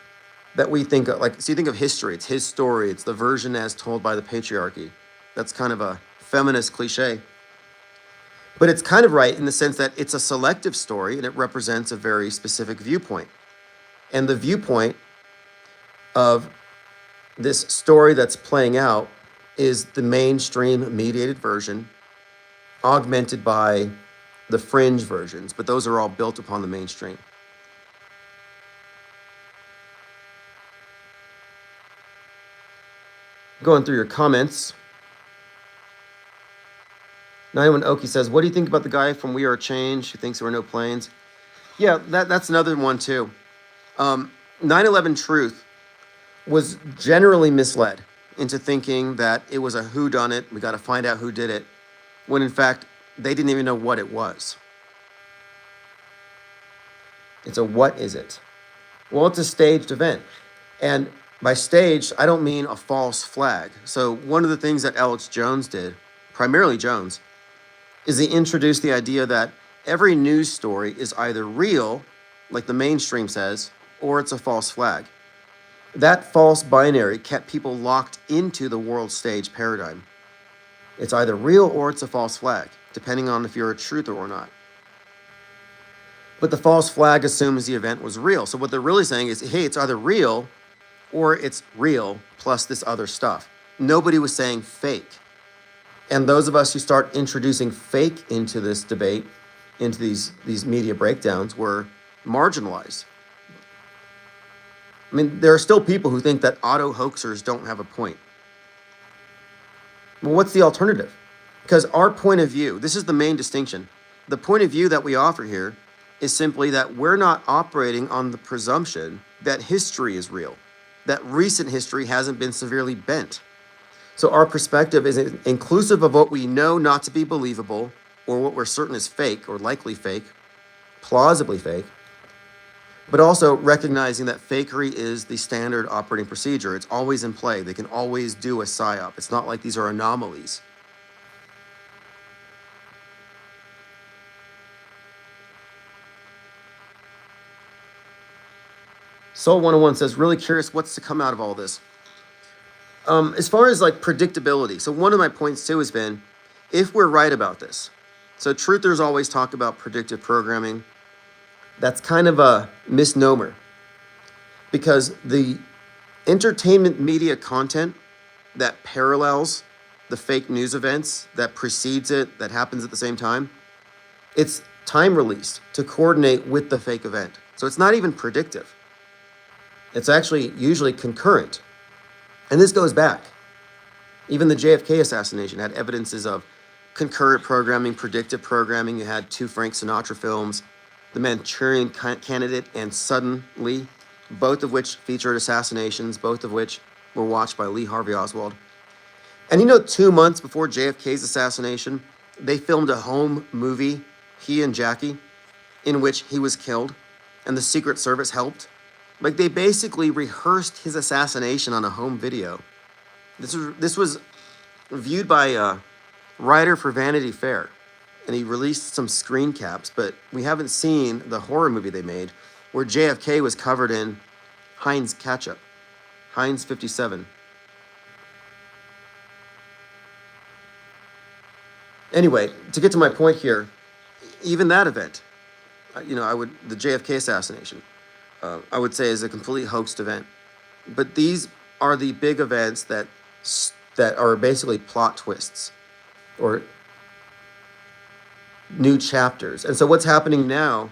that we think of, so you think of history, it's his story, it's the version as told by the patriarchy. That's kind of a feminist cliche. But it's kind of right in the sense that it's a selective story and it represents a very specific viewpoint. And the viewpoint of this story that's playing out is the mainstream mediated version, augmented by the fringe versions, but those are all built upon the mainstream. Going through your comments. 91 Oki says, what do you think about the guy from We Are Change who thinks there were no planes? Yeah, that's another one too. 9/11 Truth was generally misled into thinking that it was a whodunit, we got to find out who did it, when in fact, they didn't even know what it was. It's a what is it? Well, it's a staged event. And by staged, I don't mean a false flag. So one of the things that Alex Jones did, primarily Jones, is he introduced the idea that every news story is either real, like the mainstream says, or it's a false flag. That false binary kept people locked into the world stage paradigm. It's either real or it's a false flag, depending on if you're a truther or not. But the false flag assumes the event was real. So what they're really saying is, hey, it's either real or it's real plus this other stuff. Nobody was saying fake. And those of us who start introducing fake into this debate, into these media breakdowns, were marginalized. I mean, there are still people who think that auto hoaxers don't have a point. Well, what's the alternative? Because our point of view, this is the main distinction. The point of view that we offer here is simply that we're not operating on the presumption that history is real, that recent history hasn't been severely bent. So our perspective is inclusive of what we know not to be believable, or what we're certain is fake, or likely fake, plausibly fake, but also recognizing that fakery is the standard operating procedure. It's always in play. They can always do a PSYOP. It's not like these are anomalies. Soul 101 says, really curious what's to come out of all this. As far as like predictability, so one of my points too has been, if we're right about this, so truthers always talk about predictive programming. That's kind of a misnomer, because the entertainment media content that parallels the fake news events, that precedes it, that happens at the same time, it's time released to coordinate with the fake event. So it's not even predictive. It's actually usually concurrent. And this goes back. Even the JFK assassination had evidences of concurrent programming, predictive programming. You had 2 Frank Sinatra films, The Manchurian Candidate and Suddenly, both of which featured assassinations, both of which were watched by Lee Harvey Oswald. And 2 months before JFK's assassination, they filmed a home movie, he and Jackie, in which he was killed, and the Secret Service helped. Like, they basically rehearsed his assassination on a home video. This was viewed by a writer for Vanity Fair, and he released some screen caps, but we haven't seen the horror movie they made where JFK was covered in Heinz ketchup, Heinz 57. Anyway, to get to my point here, even that event, the JFK assassination, I would say is a completely hoaxed event. But these are the big events that are basically plot twists or new chapters. And so what's happening now,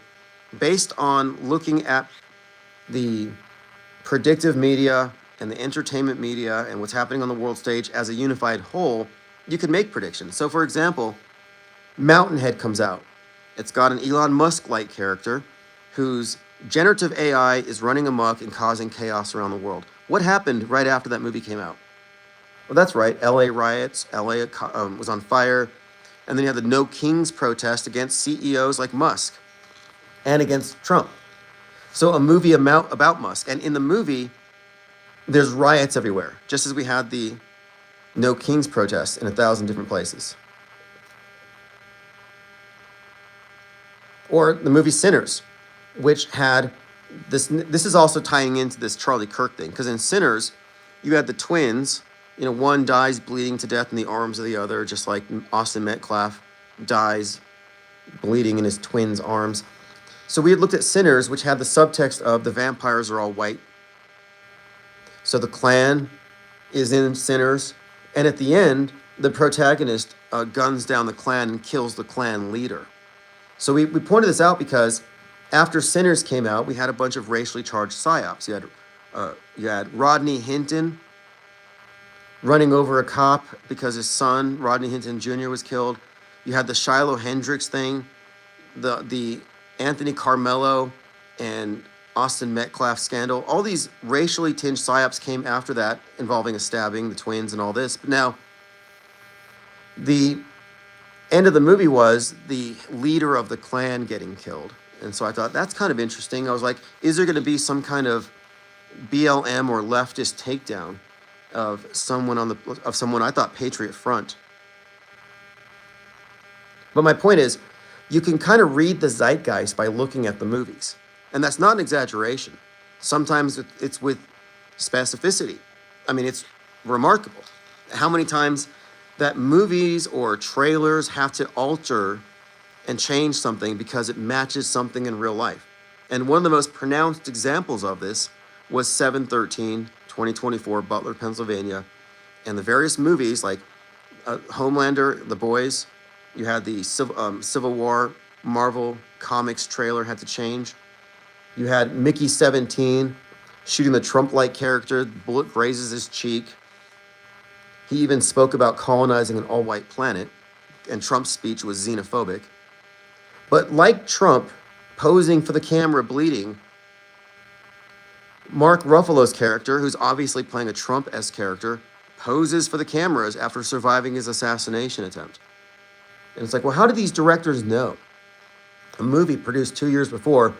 based on looking at the predictive media and the entertainment media and what's happening on the world stage as a unified whole, you can make predictions. So for example, Mountainhead comes out. It's got an Elon Musk-like character whose generative AI is running amok and causing chaos around the world. What happened right after that movie came out? Well, that's right. LA riots. LA was on fire. And then you had the No Kings protest against CEOs like Musk and against Trump. So a movie about Musk. And in the movie, there's riots everywhere, just as we had the No Kings protests in 1,000 different places. Or the movie Sinners, which had this is also tying into this Charlie Kirk thing, because in Sinners, you had the twins, one dies bleeding to death in the arms of the other, just like Austin Metcalf dies bleeding in his twin's arms. So we had looked at Sinners, which had the subtext of the vampires are all white. So the Klan is in Sinners, and at the end, the protagonist guns down the Klan and kills the Klan leader. So we pointed this out because after Sinners came out, we had a bunch of racially charged PSYOPs. You had Rodney Hinton running over a cop because his son, Rodney Hinton Jr., was killed. You had the Shiloh Hendricks thing, the Anthony Carmelo and Austin Metcalf scandal. All these racially tinged PSYOPs came after that, involving a stabbing, the twins, and all this. But now, the end of the movie was the leader of the Klan getting killed. And so I thought, that's kind of interesting. I was like, is there going to be some kind of BLM or leftist takedown of someone I thought Patriot Front? But my point is, You can kind of read the zeitgeist by looking at the movies. And that's not an exaggeration. Sometimes it's with specificity. I mean, it's remarkable how many times that movies or trailers have to alter and change something because it matches something in real life. And one of the most pronounced examples of this was 7/13/2024, Butler, Pennsylvania, and the various movies like Homelander, The Boys. You had the Civil War Marvel Comics trailer had to change. You had Mickey 17 shooting the Trump-like character. The bullet grazes his cheek. He even spoke about colonizing an all-white planet, and Trump's speech was xenophobic. But like Trump posing for the camera bleeding, Mark Ruffalo's character, who's obviously playing a Trump-esque character, poses for the cameras after surviving his assassination attempt. And it's like, well, how do these directors know? A movie produced 2 years before,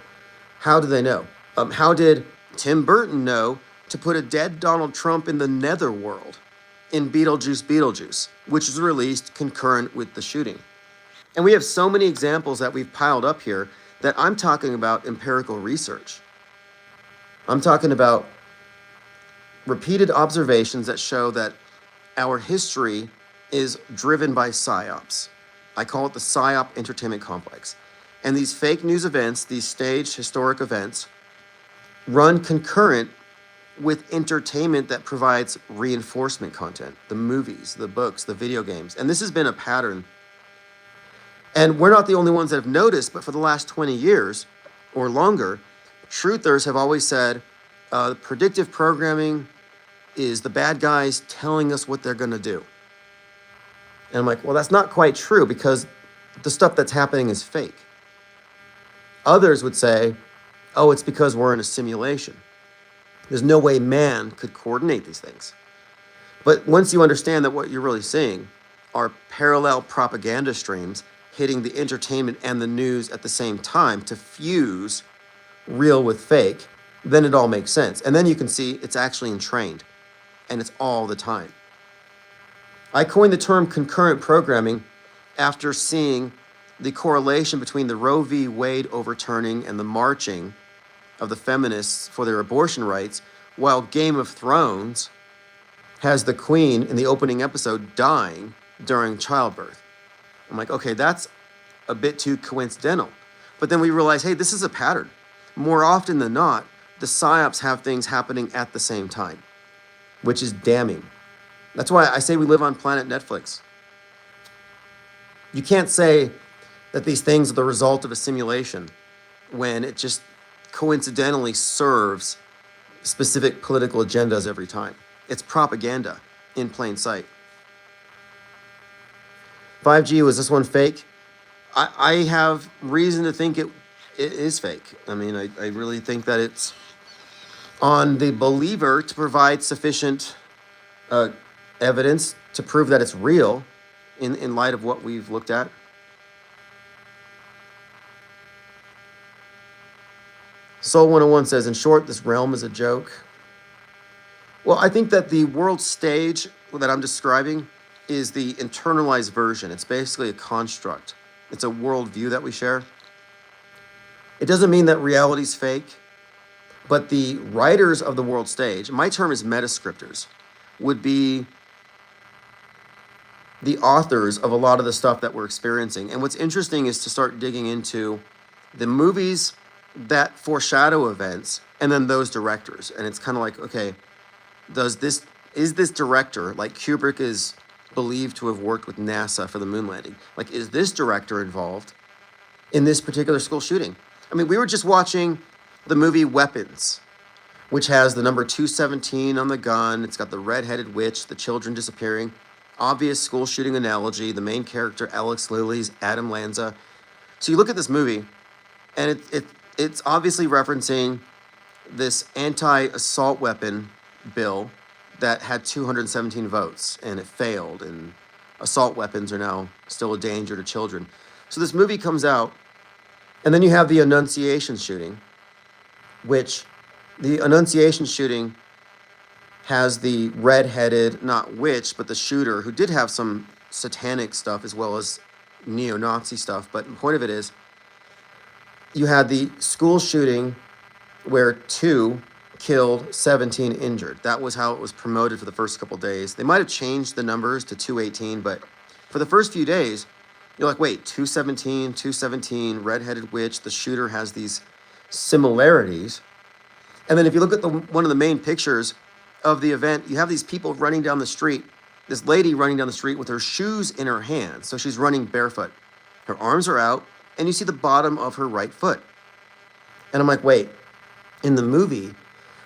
how do they know? How did Tim Burton know to put a dead Donald Trump in the netherworld in Beetlejuice, which was released concurrent with the shooting? And we have so many examples that we've piled up here that I'm talking about empirical research. I'm talking about repeated observations that show that our history is driven by PSYOPs. I call it the PSYOP entertainment complex. And these fake news events, these staged historic events, run concurrent with entertainment that provides reinforcement content, the movies, the books, the video games. And this has been a pattern. And we're not the only ones that have noticed, but for the last 20 years or longer, truthers have always said predictive programming is the bad guys telling us what they're going to do. And I'm like, well, that's not quite true because the stuff that's happening is fake. Others would say, oh, it's because we're in a simulation. There's no way man could coordinate these things. But once you understand that what you're really seeing are parallel propaganda streams hitting the entertainment and the news at the same time to fuse real with fake, then it all makes sense. And then you can see it's actually entrained, and it's all the time. I coined the term concurrent programming after seeing the correlation between the Roe v. Wade overturning and the marching of the feminists for their abortion rights, while Game of Thrones has the queen in the opening episode dying during childbirth. I'm like, okay, that's a bit too coincidental. But then we realize, hey, this is a pattern. More often than not, the PSYOPs have things happening at the same time, which is damning. That's why I say we live on planet Netflix. You can't say that these things are the result of a simulation when it just coincidentally serves specific political agendas every time. It's propaganda in plain sight. 5G, was this one fake? I have reason to think it is fake. I mean, I really think that it's on the believer to provide sufficient evidence to prove that it's real in light of what we've looked at. Soul 101 says, in short, this realm is a joke. Well, I think that the world stage that I'm describing is the internalized version. It's basically a construct. It's a worldview that we share. It doesn't mean that reality's fake, but the writers of the world stage, my term is metascriptors, would be the authors of a lot of the stuff that we're experiencing. And what's interesting is to start digging into the movies that foreshadow events and then those directors. And it's kind of like, okay, is this director, like Kubrick is believed to have worked with NASA for the moon landing, like, is this director involved in this particular school shooting? I mean, we were just watching the movie Weapons, which has the number 217 on the gun. It's got the red-headed witch, the children disappearing, obvious school shooting analogy, the main character, Alex Lilly's Adam Lanza. So you look at this movie, and it's obviously referencing this anti-assault weapon bill that had 217 votes, and it failed, and assault weapons are now still a danger to children. So this movie comes out, and then you have the Annunciation shooting, which the Annunciation shooting has the red-headed, not witch, but the shooter, who did have some satanic stuff as well as neo-Nazi stuff, but the point of it is you had the school shooting where 2 killed, 17 injured. That was how it was promoted for the first couple days. They might have changed the numbers to 218, but for the first few days, you're like, wait, 217, redheaded witch, the shooter has these similarities. And then if you look at one of the main pictures of the event, you have these people running down the street, this lady running down the street with her shoes in her hands. So she's running barefoot. Her arms are out, and you see the bottom of her right foot. And I'm like, wait, in the movie,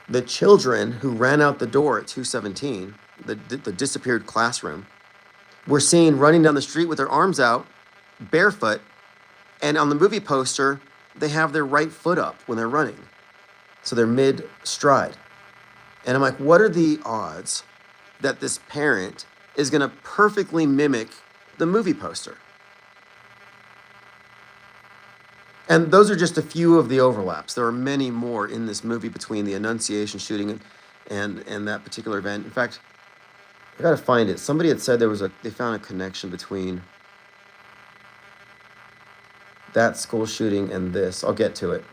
the children who ran out the door at 217, the disappeared classroom, were seen running down the street with their arms out, barefoot, and on the movie poster, they have their right foot up when they're running. So they're mid-stride. And I'm like, what are the odds that this parent is going to perfectly mimic the movie poster? And those are just a few of the overlaps. There are many more in this movie between the Annunciation shooting and that particular event. In fact, I got to find it. Somebody had said they found a connection between that school shooting and this. I'll get to it.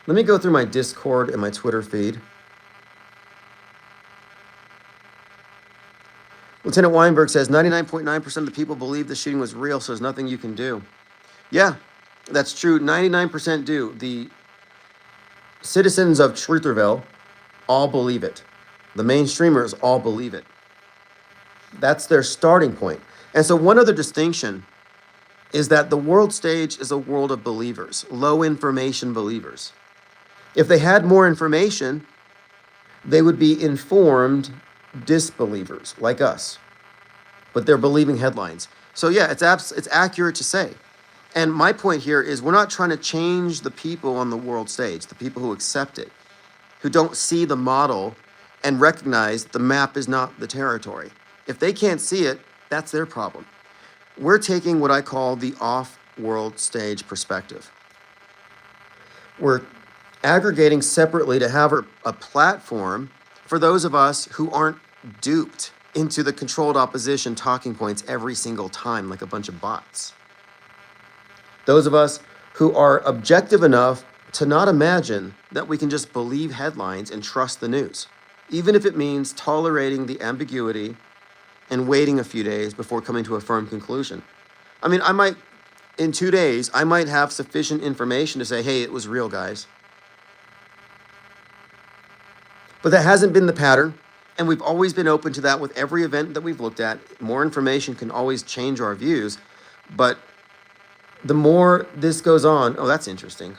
Let me go through my Discord and my Twitter feed. Lieutenant Weinberg says 99.9% of the people believe the shooting was real, so there's nothing you can do. Yeah, that's true. 99% do. The citizens of Trutherville all believe it. The mainstreamers all believe it. That's their starting point. And so one other distinction is that the world stage is a world of believers, low information believers. If they had more information, they would be informed disbelievers like us. But they're believing headlines. So yeah, it's accurate to say. And my point here is we're not trying to change the people on the world stage, the people who accept it, who don't see the model and recognize the map is not the territory. If they can't see it, that's their problem. We're taking what I call the off-world stage perspective. We're aggregating separately to have a platform for those of us who aren't duped into the controlled opposition talking points every single time like a bunch of bots. Those of us who are objective enough to not imagine that we can just believe headlines and trust the news, even if it means tolerating the ambiguity and waiting a few days before coming to a firm conclusion. I mean, in 2 days, I might have sufficient information to say, hey, it was real, guys. But that hasn't been the pattern, and we've always been open to that with every event that we've looked at. More information can always change our views, but the more this goes on, oh, that's interesting.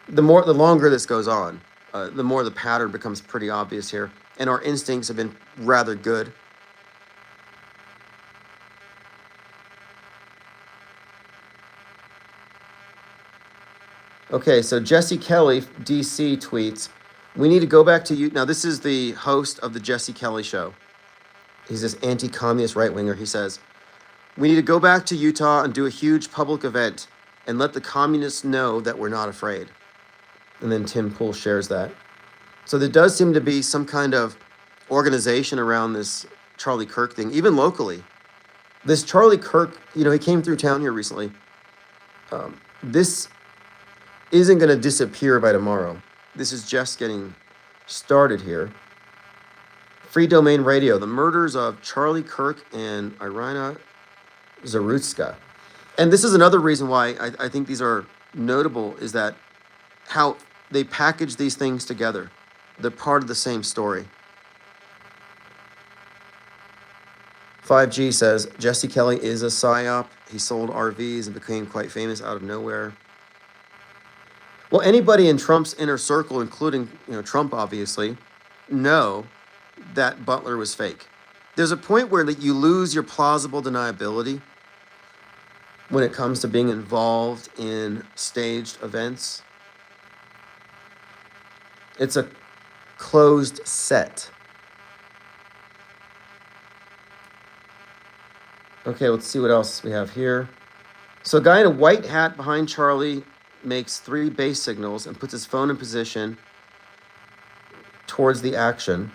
The longer this goes on, the more the pattern becomes pretty obvious here, and our instincts have been rather good. Okay, so Jesse Kelly, DC, tweets, we need to go back to you. Now, this is the host of the Jesse Kelly show. He's this anti-communist right-winger. He says, we need to go back to Utah and do a huge public event and let the communists know that we're not afraid. And then Tim Pool shares that. So there does seem to be some kind of organization around this Charlie Kirk thing, even locally. This Charlie Kirk, he came through town here recently. This isn't going to disappear by tomorrow. This is just getting started here. Free Domain Radio, the murders of Charlie Kirk and Irina Zarutska. And this is another reason why I think these are notable, is that how they package these things together. They're part of the same story. 5G says, Jesse Kelly is a PSYOP. He sold RVs and became quite famous out of nowhere. Well, anybody in Trump's inner circle, including Trump, obviously, know that Butler was fake. There's a point where you lose your plausible deniability when it comes to being involved in staged events. It's a closed set. Okay, let's see what else we have here. So a guy in a white hat behind Charlie makes 3 base signals and puts his phone in position towards the action.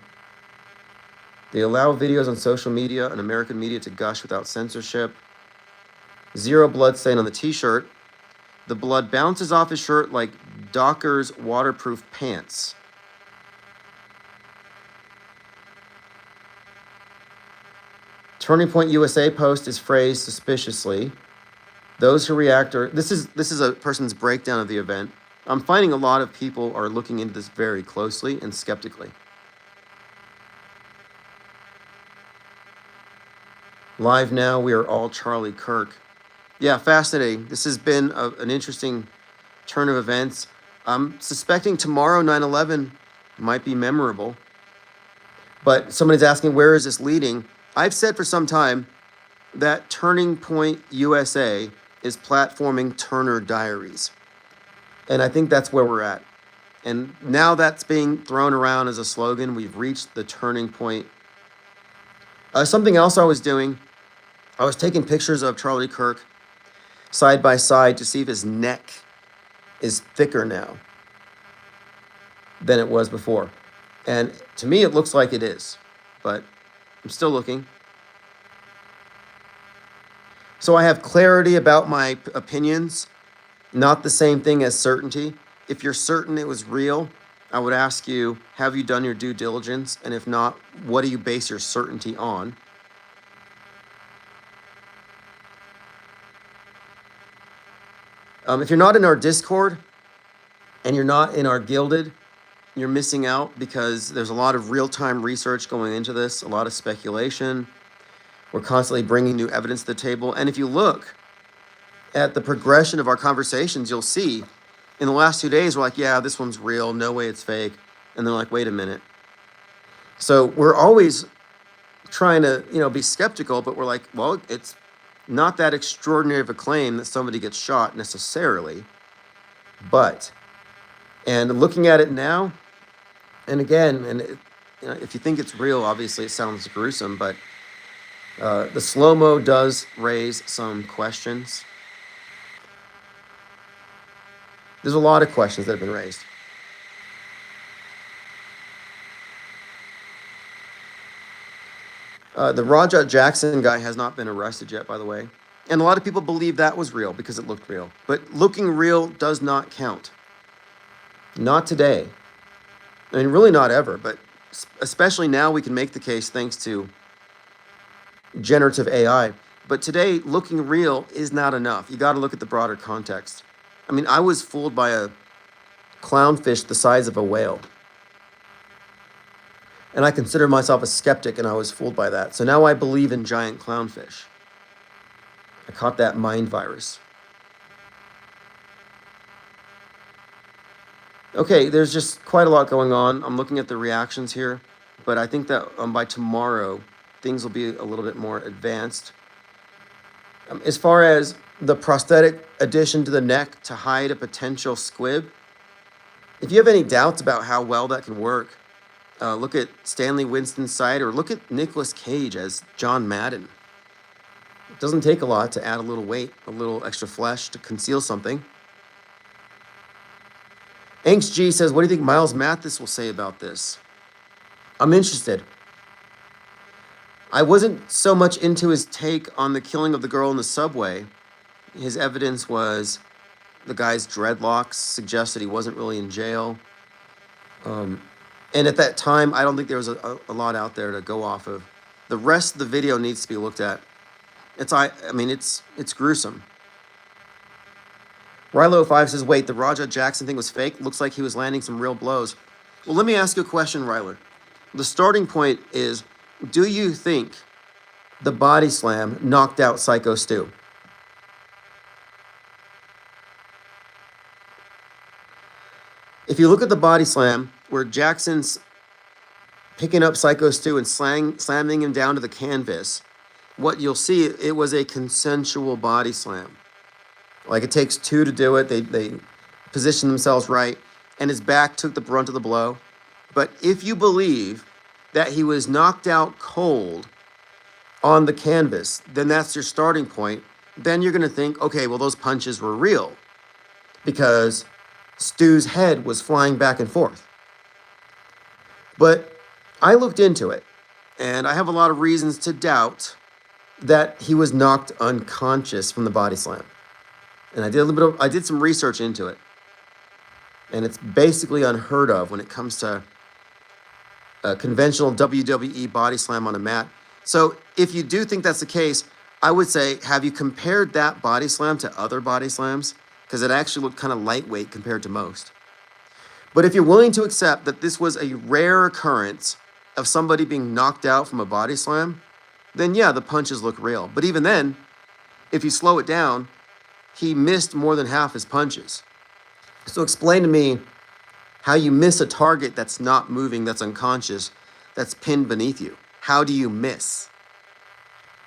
They allow videos on social media and American media to gush without censorship. Zero blood stain on the t-shirt. The blood bounces off his shirt like Docker's waterproof pants. Turning Point USA post is phrased suspiciously. Those who react are... This is a person's breakdown of the event. I'm finding a lot of people are looking into this very closely and skeptically. Live now, we are all Charlie Kirk. Yeah, fascinating. This has been an interesting turn of events. I'm suspecting tomorrow, 9/11, might be memorable. But somebody's asking, where is this leading? I've said for some time that Turning Point USA is platforming Turner Diaries. And I think that's where we're at. And now that's being thrown around as a slogan. We've reached the turning point. Something else I was doing, I was taking pictures of Charlie Kirk side by side to see if his neck is thicker now than it was before. And to me, it looks like it is, but I'm still looking. So I have clarity about my opinions, not the same thing as certainty. If you're certain it was real, I would ask you, have you done your due diligence? And if not, what do you base your certainty on? If you're not in our Discord and you're not in our Gilded, you're missing out because there's a lot of real-time research going into this, a lot of speculation. We're constantly bringing new evidence to the table. And if you look at the progression of our conversations, you'll see in the last 2 days, we're like, yeah, this one's real. No way it's fake. And they're like, wait a minute. So we're always trying to, be skeptical, but we're like, well, it's not that extraordinary of a claim that somebody gets shot necessarily. But, and looking at it now, and again, if you think it's real, obviously it sounds gruesome, but the slow-mo does raise some questions. There's a lot of questions that have been raised. The Raja Jackson guy has not been arrested yet, by the way. And a lot of people believe that was real because it looked real. But looking real does not count. Not today. I mean, really not ever, but especially now we can make the case thanks to generative AI. But today, looking real is not enough. You got to look at the broader context. I mean, I was fooled by a clownfish the size of a whale. And I consider myself a skeptic, and I was fooled by that. So now I believe in giant clownfish. I caught that mind virus. Okay, there's just quite a lot going on. I'm looking at the reactions here, but I think that by tomorrow, things will be a little bit more advanced. As far as the prosthetic addition to the neck to hide a potential squib, if you have any doubts about how well that can work, look at Stanley Winston's side, or look at Nicolas Cage as John Madden. It doesn't take a lot to add a little weight, a little extra flesh to conceal something. Angst G says, what do you think Miles Mathis will say about this? I'm interested. I wasn't so much into his take on the killing of the girl in the subway. His evidence was the guy's dreadlocks suggested he wasn't really in jail. And at that time, I don't think there was a lot out there to go off of. The rest of the video needs to be looked at. It's gruesome. Rilo05 says, wait, the Raja Jackson thing was fake? Looks like he was landing some real blows. Well, let me ask you a question, Ryler. The starting point is, do you think the body slam knocked out Psycho Stu? If you look at the body slam, where Jackson's picking up Psycho Stu and slamming him down to the canvas, what you'll see, it was a consensual body slam. Like, it takes two to do it. They position themselves right, and his back took the brunt of the blow. But if you believe that he was knocked out cold on the canvas, then that's your starting point. Then you're going to think, okay, well, those punches were real because Stu's head was flying back and forth. But I looked into it, And I have a lot of reasons to doubt that he was knocked unconscious from the body slam. And I did some research into it. And it's basically unheard of when it comes to a conventional WWE body slam on a mat. So if you do think that's the case, I would say, have you compared that body slam to other body slams? Because it actually looked kind of lightweight compared to most. But if you're willing to accept that this was a rare occurrence of somebody being knocked out from a body slam, then yeah, the punches look real. But even then, if you slow it down, he missed more than half his punches. So explain to me how you miss a target that's not moving, that's unconscious, that's pinned beneath you. How do you miss?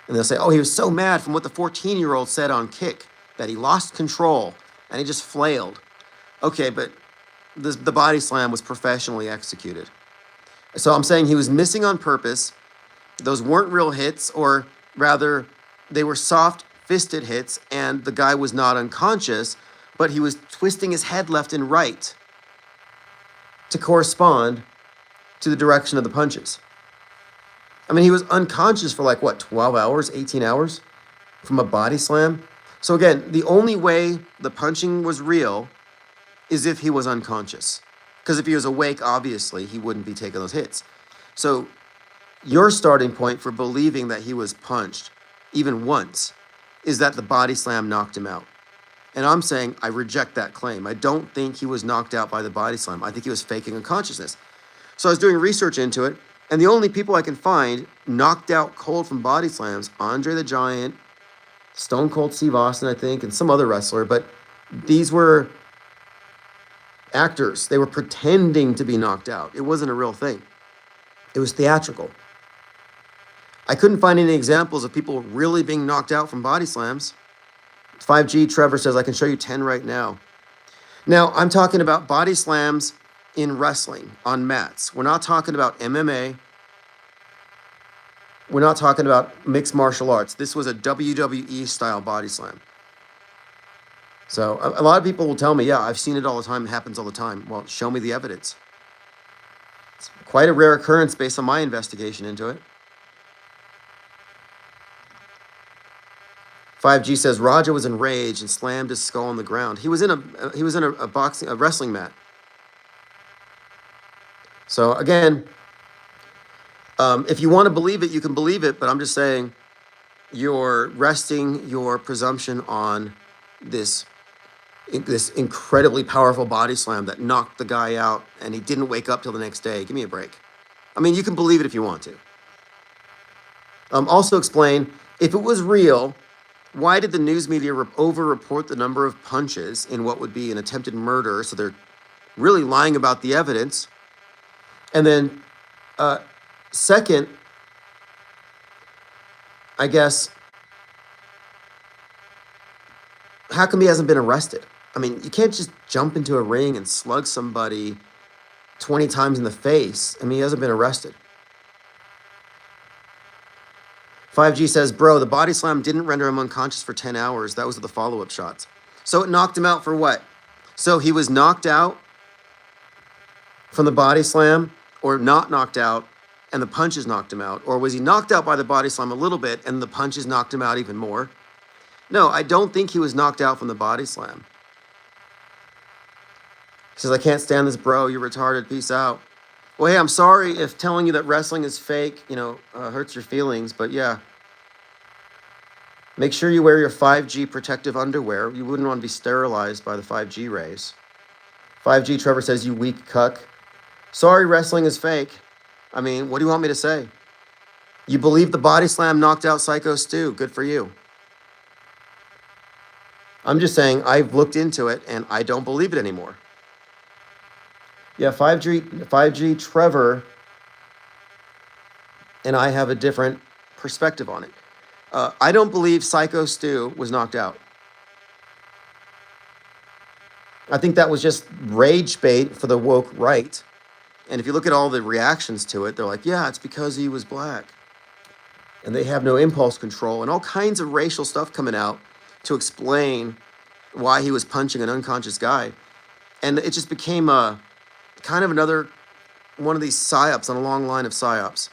And they'll say, oh, he was so mad from what the 14-year-old said on Kick that he lost control and he just flailed. Okay, but the body slam was professionally executed. So I'm saying he was missing on purpose. Those weren't real hits, or rather, they were soft-fisted hits, and the guy was not unconscious, but he was twisting his head left and right to correspond to the direction of the punches. I mean, he was unconscious for 12 hours, 18 hours from a body slam? So again, the only way the punching was real is if he was unconscious. Because if he was awake, obviously, he wouldn't be taking those hits. So your starting point for believing that he was punched, even once, is that the body slam knocked him out. And I'm saying I reject that claim. I don't think he was knocked out by the body slam. I think he was faking unconsciousness. So I was doing research into it, and the only people I can find knocked out cold from body slams, Andre the Giant, Stone Cold Steve Austin, I think, and some other wrestler, but these were actors. They were pretending to be knocked out. It wasn't a real thing. It was theatrical. I couldn't find any examples of people really being knocked out from body slams. 5G Trevor says, I can show you 10 right now. Now, I'm talking about body slams in wrestling on mats. We're not talking about MMA. We're not talking about mixed martial arts. This was a WWE style body slam. So a lot of people will tell me, yeah, I've seen it all the time. It happens all the time. Well, show me the evidence. It's quite a rare occurrence based on my investigation into it. 5G says Raja was enraged and slammed his skull on the ground. He was in a wrestling mat. So again, if you want to believe it, you can believe it. But I'm just saying, you're resting your presumption on this incredibly powerful body slam that knocked the guy out, and he didn't wake up till the next day. Give me a break. I mean, you can believe it if you want to. Also explain, if it was real, why did the news media over-report the number of punches in what would be an attempted murder? So they're really lying about the evidence. And then, second, I guess, how come he hasn't been arrested? I mean, you can't just jump into a ring and slug somebody 20 times in the face. I mean, he hasn't been arrested. 5G says, bro, the body slam didn't render him unconscious for 10 hours. That was the follow-up shots. So it knocked him out for what? So he was knocked out from the body slam, or not knocked out, and the punches knocked him out? Or was he knocked out by the body slam a little bit, and the punches knocked him out even more? No, I don't think he was knocked out from the body slam. He says, I can't stand this, bro. You're retarded. Peace out. Well, hey, I'm sorry if telling you that wrestling is fake, hurts your feelings, but yeah. Make sure you wear your 5G protective underwear. You wouldn't want to be sterilized by the 5G rays. 5G Trevor says, you weak cuck. Sorry, wrestling is fake. I mean, what do you want me to say? You believe the body slam knocked out Psycho Stu. Good for you. I'm just saying I've looked into it and I don't believe it anymore. Yeah, 5G Trevor and I have a different perspective on it. I don't believe Psycho Stu was knocked out. I think that was just rage bait for the woke right. And if you look at all the reactions to it, they're like, yeah, it's because he was black. And they have no impulse control and all kinds of racial stuff coming out to explain why he was punching an unconscious guy. And it just became kind of another one of these PSYOPs on a long line of PSYOPs.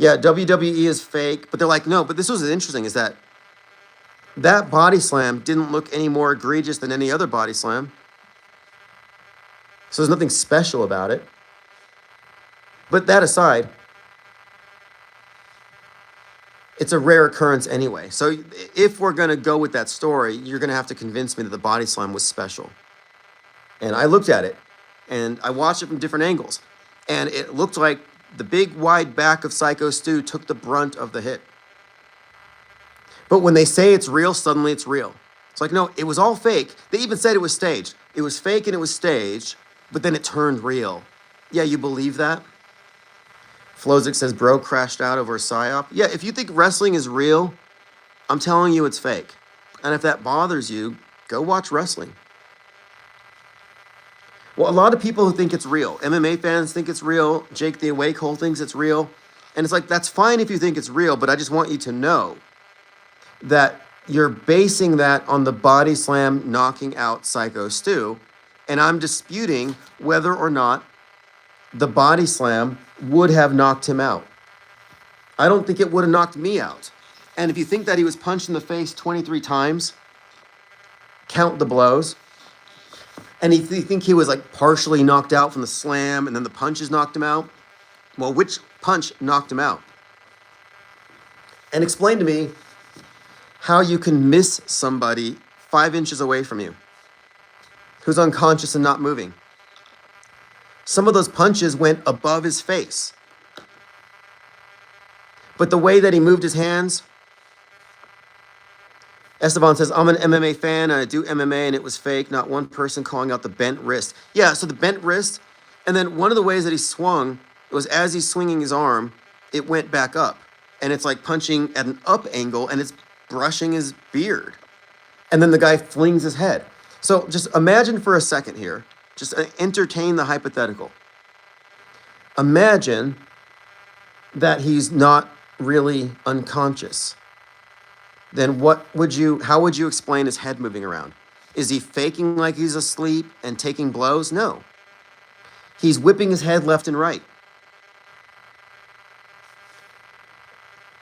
Yeah, WWE is fake, but they're like, no, but this was interesting, is that body slam didn't look any more egregious than any other body slam. So there's nothing special about it. But that aside, it's a rare occurrence anyway. So if we're going to go with that story, you're going to have to convince me that the body slam was special. And I looked at it, and I watched it from different angles. And it looked like the big wide back of Psycho Stu took the brunt of the hit. But when they say it's real, suddenly it's real. It's like, no, it was all fake. They even said it was staged. It was fake and it was staged, but then it turned real. Yeah, you believe that? Flozic says, bro crashed out over a PSYOP. Yeah, if you think wrestling is real, I'm telling you it's fake. And if that bothers you, go watch wrestling. Well, a lot of people who think it's real, MMA fans think it's real, Jake the Awake Hole thinks it's real. And it's like, that's fine if you think it's real, but I just want you to know that you're basing that on the body slam knocking out Psycho Stu. And I'm disputing whether or not the body slam would have knocked him out. I don't think it would have knocked me out. And if you think that he was punched in the face 23 times, count the blows. And if you think he was like partially knocked out from the slam and then the punches knocked him out, well, which punch knocked him out? And explain to me how you can miss somebody 5 inches away from you who's unconscious and not moving. Some of those punches went above his face. But the way that he moved his hands, Esteban says, I'm an MMA fan and I do MMA and it was fake. Not one person calling out the bent wrist. Yeah, so the bent wrist, and then one of the ways that he swung was as he's swinging his arm, it went back up. And it's like punching at an up angle and it's brushing his beard. And then the guy flings his head. So just imagine for a second here, just entertain the hypothetical. Imagine that he's not really unconscious. Then how would you explain his head moving around? Is he faking like he's asleep and taking blows? No. He's whipping his head left and right.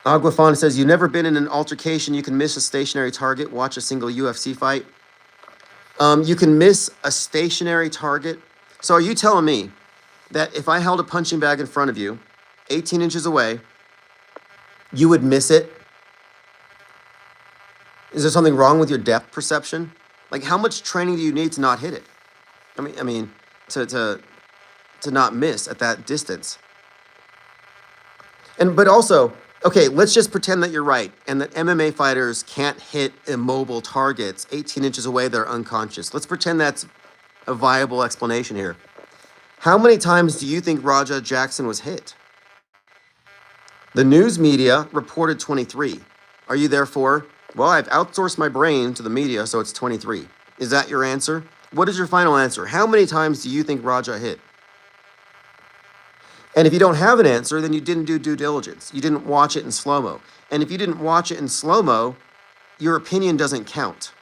Aguafon says, you've never been in an altercation, you can miss a stationary target, watch a single UFC fight. You can miss a stationary target. So are you telling me that if I held a punching bag in front of you, 18 inches away, you would miss it? Is there something wrong with your depth perception? Like, how much training do you need to not hit it? I mean, to not miss at that distance. But also, okay, let's just pretend that you're right and that MMA fighters can't hit immobile targets 18 inches away, they're unconscious. Let's pretend that's a viable explanation here. How many times do you think Raja Jackson was hit? The news media reported 23. Are you therefore, well, I've outsourced my brain to the media, so it's 23. Is that your answer? What is your final answer? How many times do you think Raja hit? And if you don't have an answer, then you didn't do due diligence. You didn't watch it in slow-mo. And if you didn't watch it in slow-mo, your opinion doesn't count.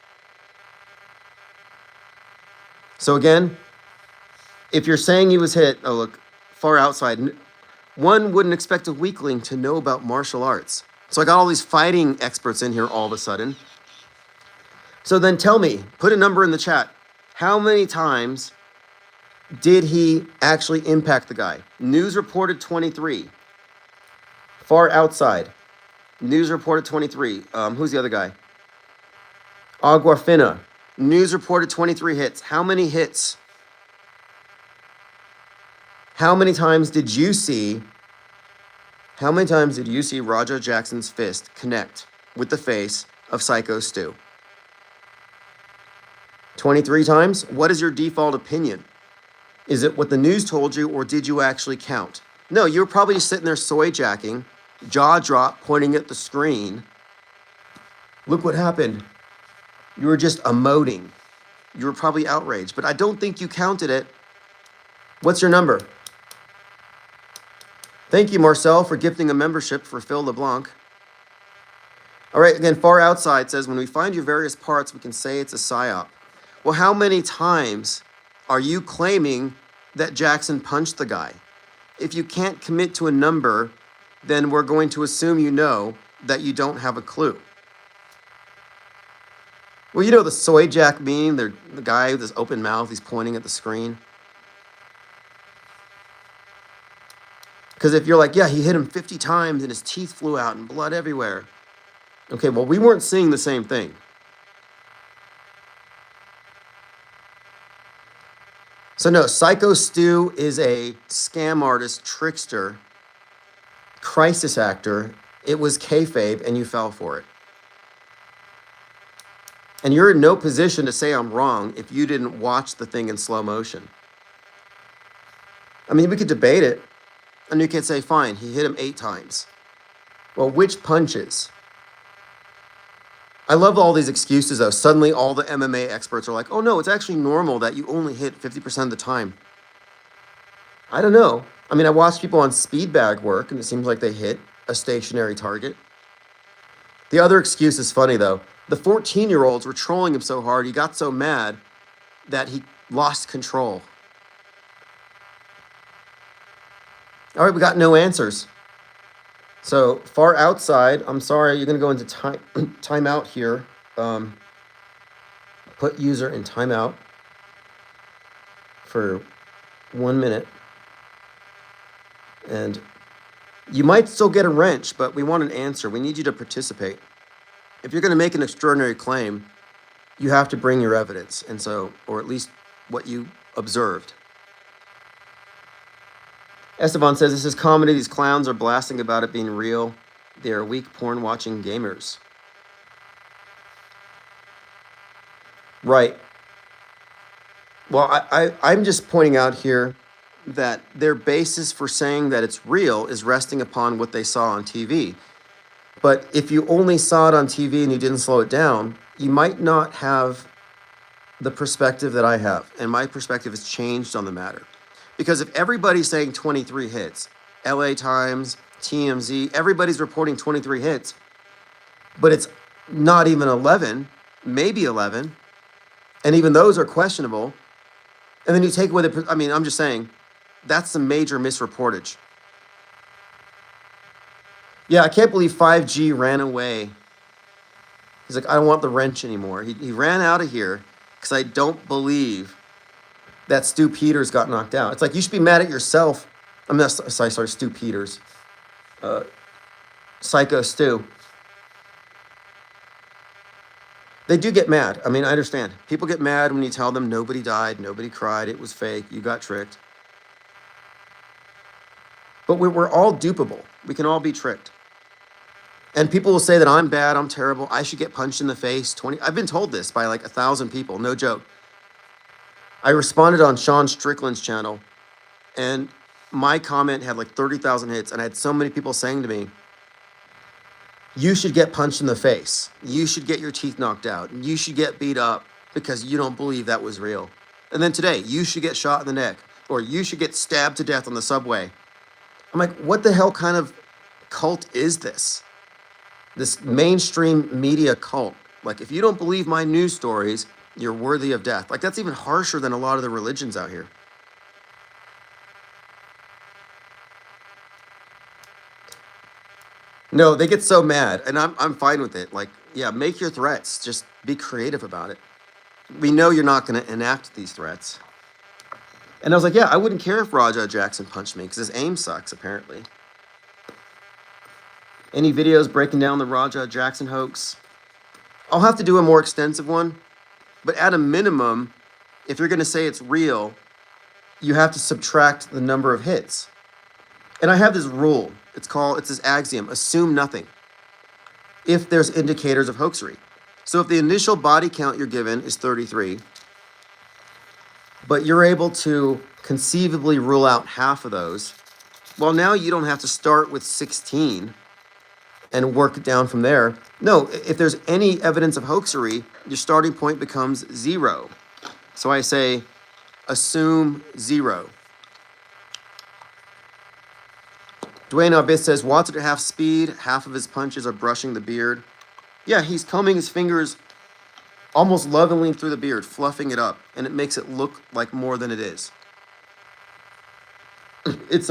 So again, if you're saying he was hit, oh look, far outside, one wouldn't expect a weakling to know about martial arts. So I got all these fighting experts in here all of a sudden. So then tell me, put a number in the chat. How many times did he actually impact the guy? News reported 23. Far outside. News reported 23. Who's the other guy? Aguafina. News reported 23 hits. How many hits? How many times did you see Raja Jackson's fist connect with the face of Psycho Stu? 23 times? What is your default opinion? Is it what the news told you, or did you actually count? No, you were probably just sitting there soy jacking, jaw drop, pointing at the screen. Look what happened. You were just emoting. You were probably outraged, but I don't think you counted it. What's your number? Thank you, Marcel, for gifting a membership for Phil LeBlanc. All right, again, Far Outside says, when we find your various parts, we can say it's a PSYOP. Well, how many times are you claiming that Jackson punched the guy? If you can't commit to a number, then we're going to assume you know that you don't have a clue. Well, you know the soy jack meme, the guy with his open mouth, he's pointing at the screen. Because if you're like, yeah, he hit him 50 times and his teeth flew out and blood everywhere. Okay, well, we weren't seeing the same thing. So no, Psycho Stu is a scam artist, trickster, crisis actor. It was kayfabe and you fell for it. And you're in no position to say I'm wrong if you didn't watch the thing in slow motion. I mean, we could debate it. And you can say, fine, he hit him 8 times. Well, which punches? I love all these excuses, though. Suddenly, all the MMA experts are like, oh, no, it's actually normal that you only hit 50% of the time. I don't know. I mean, I watched people on speed bag work, and it seems like they hit a stationary target. The other excuse is funny, though. The 14-year-olds were trolling him so hard, he got so mad that he lost control. All right, we got no answers. So far outside, I'm sorry, you're going to go into timeout here. Put user in timeout for 1 minute. And you might still get a wrench, but we want an answer. We need you to participate. If you're going to make an extraordinary claim, you have to bring your evidence, and so, or at least what you observed. Esteban says, this is comedy. These clowns are blasting about it being real. They are weak porn-watching gamers. Right. Well, I'm just pointing out here that their basis for saying that it's real is resting upon what they saw on TV. But if you only saw it on TV and you didn't slow it down, you might not have the perspective that I have. And my perspective has changed on the matter. Because if everybody's saying 23 hits, LA Times, TMZ, everybody's reporting 23 hits, but it's not even 11, maybe 11, and even those are questionable, and then you take away the, I mean, I'm just saying, that's some major misreportage. Yeah, I can't believe 5G ran away. He's like, I don't want the wrench anymore. He ran out of here because I don't believe that Stu Peters got knocked out. It's like, you should be mad at yourself. I'm not, sorry, Stu Peters. Psycho Stu. They do get mad. I mean, I understand. People get mad when you tell them nobody died, nobody cried, it was fake, you got tricked. But we're all dupable. We can all be tricked. And people will say that I'm bad, I'm terrible, I should get punched in the face. I've been told this by like 1,000 people, no joke. I responded on Sean Strickland's channel, and my comment had like 30,000 hits, and I had so many people saying to me, you should get punched in the face. You should get your teeth knocked out. You should get beat up because you don't believe that was real. And then today, you should get shot in the neck, or you should get stabbed to death on the subway. I'm like, what the hell kind of cult is this? This mainstream media cult. Like, if you don't believe my news stories, you're worthy of death. Like, that's even harsher than a lot of the religions out here. No, they get so mad, and I'm fine with it. Like, yeah, make your threats. Just be creative about it. We know you're not going to enact these threats. And I was like, yeah, I wouldn't care if Raja Jackson punched me, because his aim sucks, apparently. Any videos breaking down the Raja Jackson hoax? I'll have to do a more extensive one. But at a minimum, if you're going to say it's real, you have to subtract the number of hits. And I have this rule. It's this axiom, assume nothing, if there's indicators of hoaxery. So if the initial body count you're given is 33, but you're able to conceivably rule out half of those, well, now you don't have to start with 16 and work down from there. No, if there's any evidence of hoaxery, your starting point becomes 0. So I say, assume 0. Dwayne Abyss says, Watson at half speed, half of his punches are brushing the beard. Yeah, he's combing his fingers almost lovingly through the beard, fluffing it up, and it makes it look like more than it is. It's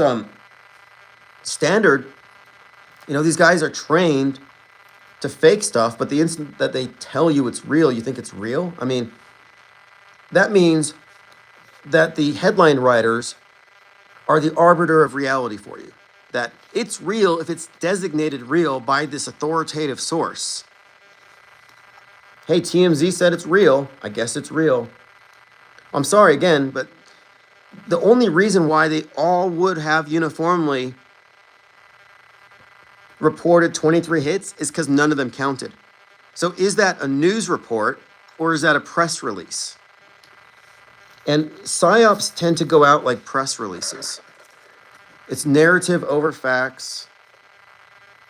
standard You know, these guys are trained to fake stuff, but the instant that they tell you it's real, you think it's real. I mean, that means that the headline writers are the arbiter of reality for you. That it's real if it's designated real by this authoritative source. Hey, TMZ said it's real. I guess it's real. I'm sorry again, but the only reason why they all would have uniformly reported 23 hits is because none of them counted. So is that a news report or is that a press release? And PSYOPs tend to go out like press releases. It's narrative over facts.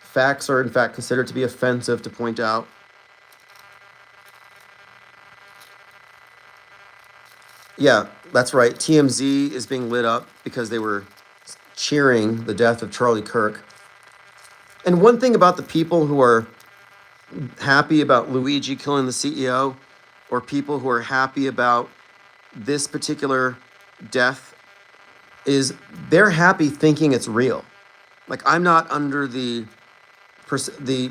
Facts are in fact considered to be offensive to point out. Yeah, that's right. TMZ is being lit up because they were cheering the death of Charlie Kirk. And one thing about the people who are happy about Luigi killing the CEO, or people who are happy about this particular death, is they're happy thinking it's real. Like, I'm not under the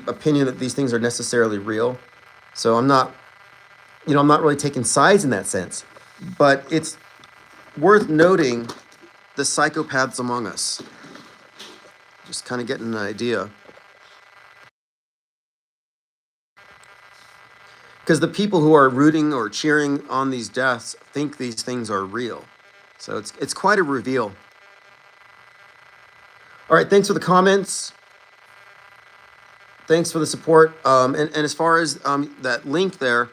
opinion that these things are necessarily real. So I'm not really taking sides in that sense. But it's worth noting the psychopaths among us. Just kind of getting an idea. Because the people who are rooting or cheering on these deaths think these things are real. So it's quite a reveal. All right, thanks for the comments. Thanks for the support. And as far as that link there,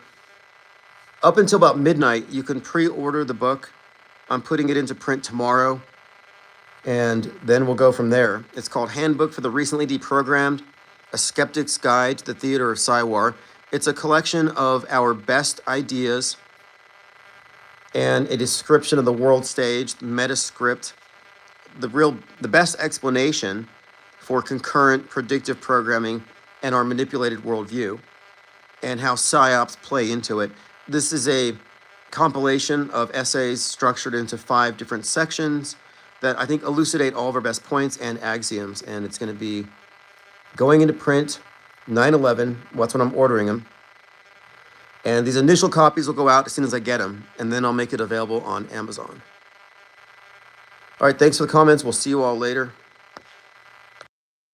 up until about midnight, you can pre-order the book. I'm putting it into print tomorrow, and then we'll go from there. It's called Handbook for the Recently Deprogrammed, A Skeptic's Guide to the Theater of Psywar. It's a collection of our best ideas and a description of the world stage, meta script, the best explanation for concurrent predictive programming and our manipulated worldview, and how PSYOPs play into it. This is a compilation of essays structured into 5 different sections that I think elucidate all of our best points and axioms, and it's going to be going into print 9/11. That's when I'm ordering them. And these initial copies will go out as soon as I get them, and then I'll make it available on Amazon. All right, thanks for the comments. We'll see you all later.